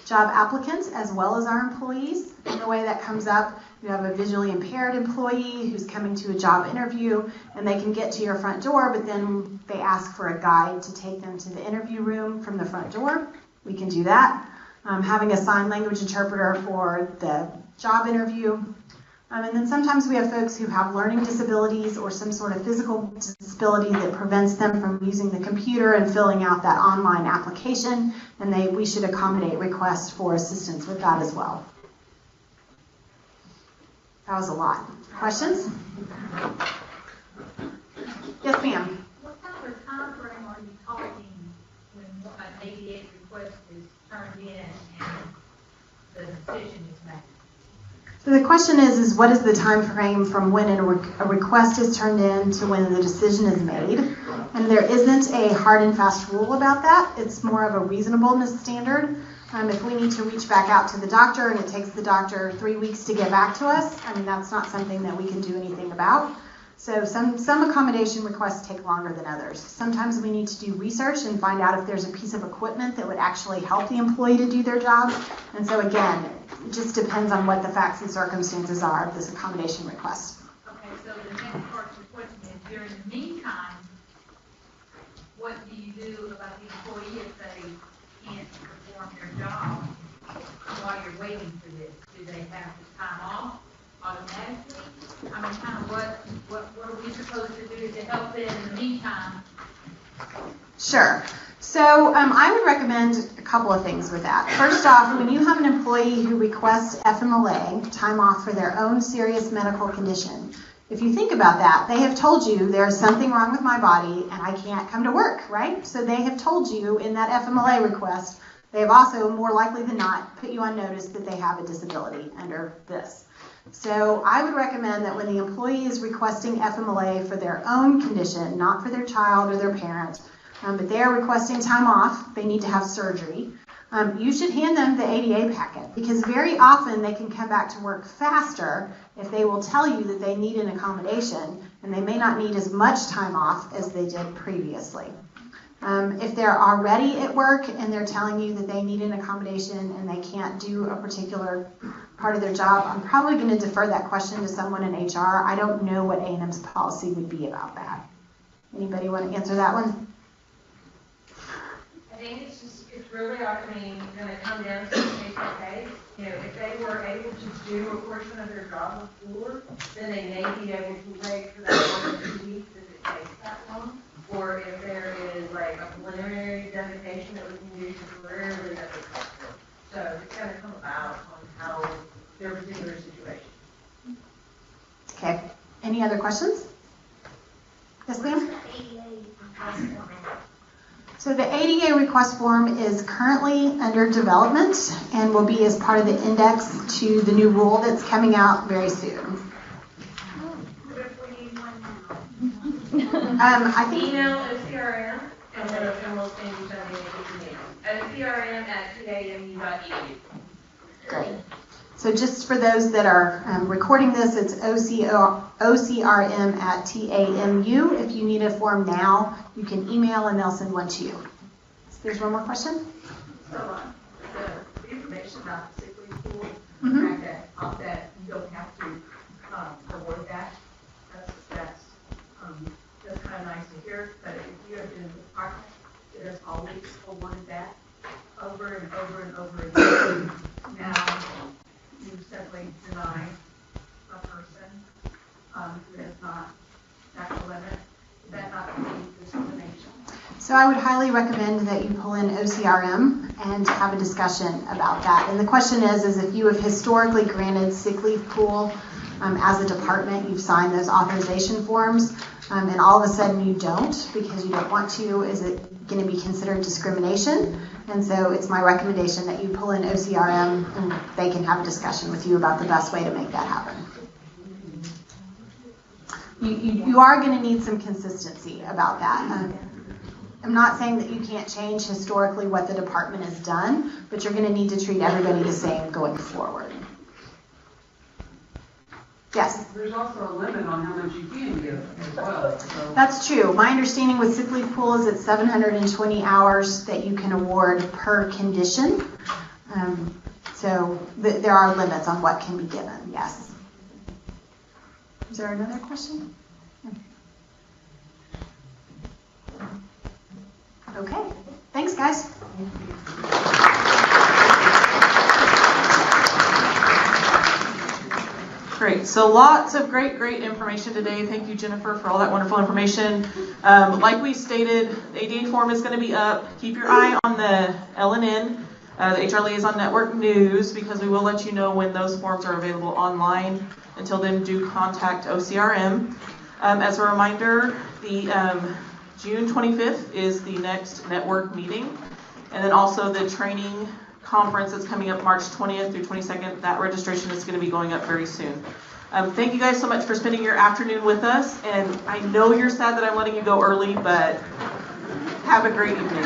job applicants as well as our employees. And the way that comes up, you have a visually impaired employee who's coming to a job interview and they can get to your front door, but then they ask for a guide to take them to the interview room from the front door. We can do that. Having a sign language interpreter for the job interview. And then sometimes we have folks who have learning disabilities or some sort of physical disability that prevents them from using the computer and filling out that online application, and we should accommodate requests for assistance with that as well. That was a lot. Questions? Yes, ma'am. What kind of time frame are you talking when an ADA request is turned in and the decision is made? So the question is what is the time frame from when a request is turned in to when the decision is made? And there isn't a hard and fast rule about that. It's more of a reasonableness standard. If we need to reach back out to the doctor and it takes the doctor 3 weeks to get back to us, that's not something that we can do anything about. So some accommodation requests take longer than others. Sometimes we need to do research and find out if there's a piece of equipment that would actually help the employee to do their job. And so again, it just depends on what the facts and circumstances are of this accommodation request. Okay, so the next part of the question is, during the meantime, what do you do about the employee if they can't perform their job while you're waiting for this? Do they have the time off automatically? What are we supposed to do to help them in the meantime? Sure. So I would recommend a couple of things with that. First off, when you have an employee who requests FMLA, time off for their own serious medical condition, If you think about that, they have told you there's something wrong with my body and I can't come to work, right? So they have told you in that FMLA request, they have also more likely than not put you on notice that they have a disability under this. So I would recommend that when the employee is requesting FMLA for their own condition, not for their child or their parent, but they are requesting time off, they need to have surgery, you should hand them the ADA packet, because very often they can come back to work faster if they will tell you that they need an accommodation, and they may not need as much time off as they did previously. If they're already at work and they're telling you that they need an accommodation and they can't do a particular part of their job, I'm probably going to defer that question to someone in HR. I don't know what A&M's policy would be about that. Anybody want to answer that one? I think it's really, going to come down to case by case. You know, if they were able to do a portion of their job before, then they may be able to wait for that 1 or 2 weeks if it takes that long. Or if there is like a preliminary designation that we can do temporarily, that would help them. So it's going to come about on how their particular situation. Okay. Any other questions? Yes, ma'am? So the ADA request form is currently under development and will be as part of the index to the new rule that's coming out very soon. I think Email OCRM and we'll send you something if you need. OCRM@2amu.edu. Great. So just for those that are recording this, it's OCRM@TAMU. If you need a form now, you can email and they'll send one to you. So there's one more question? So the information about the sick leave pool, Mm-hmm. that you don't have to award that, that's kind of nice to hear. But if you have been in the department that has always awarded that over and over and over again, now you simply deny a person who has not met the limit. Would that not be discrimination? So I would highly recommend that you pull in OCRM and have a discussion about that. And the question is if you have historically granted sick leave pool as a department, you've signed those authorization forms, and all of a sudden you don't because you don't want to, is it going to be considered discrimination? And so it's my recommendation that you pull in OCRM and they can have a discussion with you about the best way to make that happen. You are going to need some consistency about that. I'm not saying that you can't change historically what the department has done, but you're going to need to treat everybody the same going forward. Yes? There's also a limit on how much you can give as well. So. That's true. My understanding with sick leave pool is it's 720 hours that you can award per condition. So there are limits on what can be given, yes. Is there another question? Okay. Thanks, guys. Great. So lots of great information today. Thank you, Jennifer, for all that wonderful information. Like we stated, the ADA form is going to be up. Keep your eye on the LNN, the HR Liaison Network news, because we will let you know when those forms are available online. Until then, do contact OCRM. As a reminder, the June 25th is the next network meeting. And then also the training conference that's coming up March 20th through 22nd. That registration is going to be going up very soon. Thank you guys so much for spending your afternoon with us. And I know you're sad that I'm letting you go early, but have a great evening.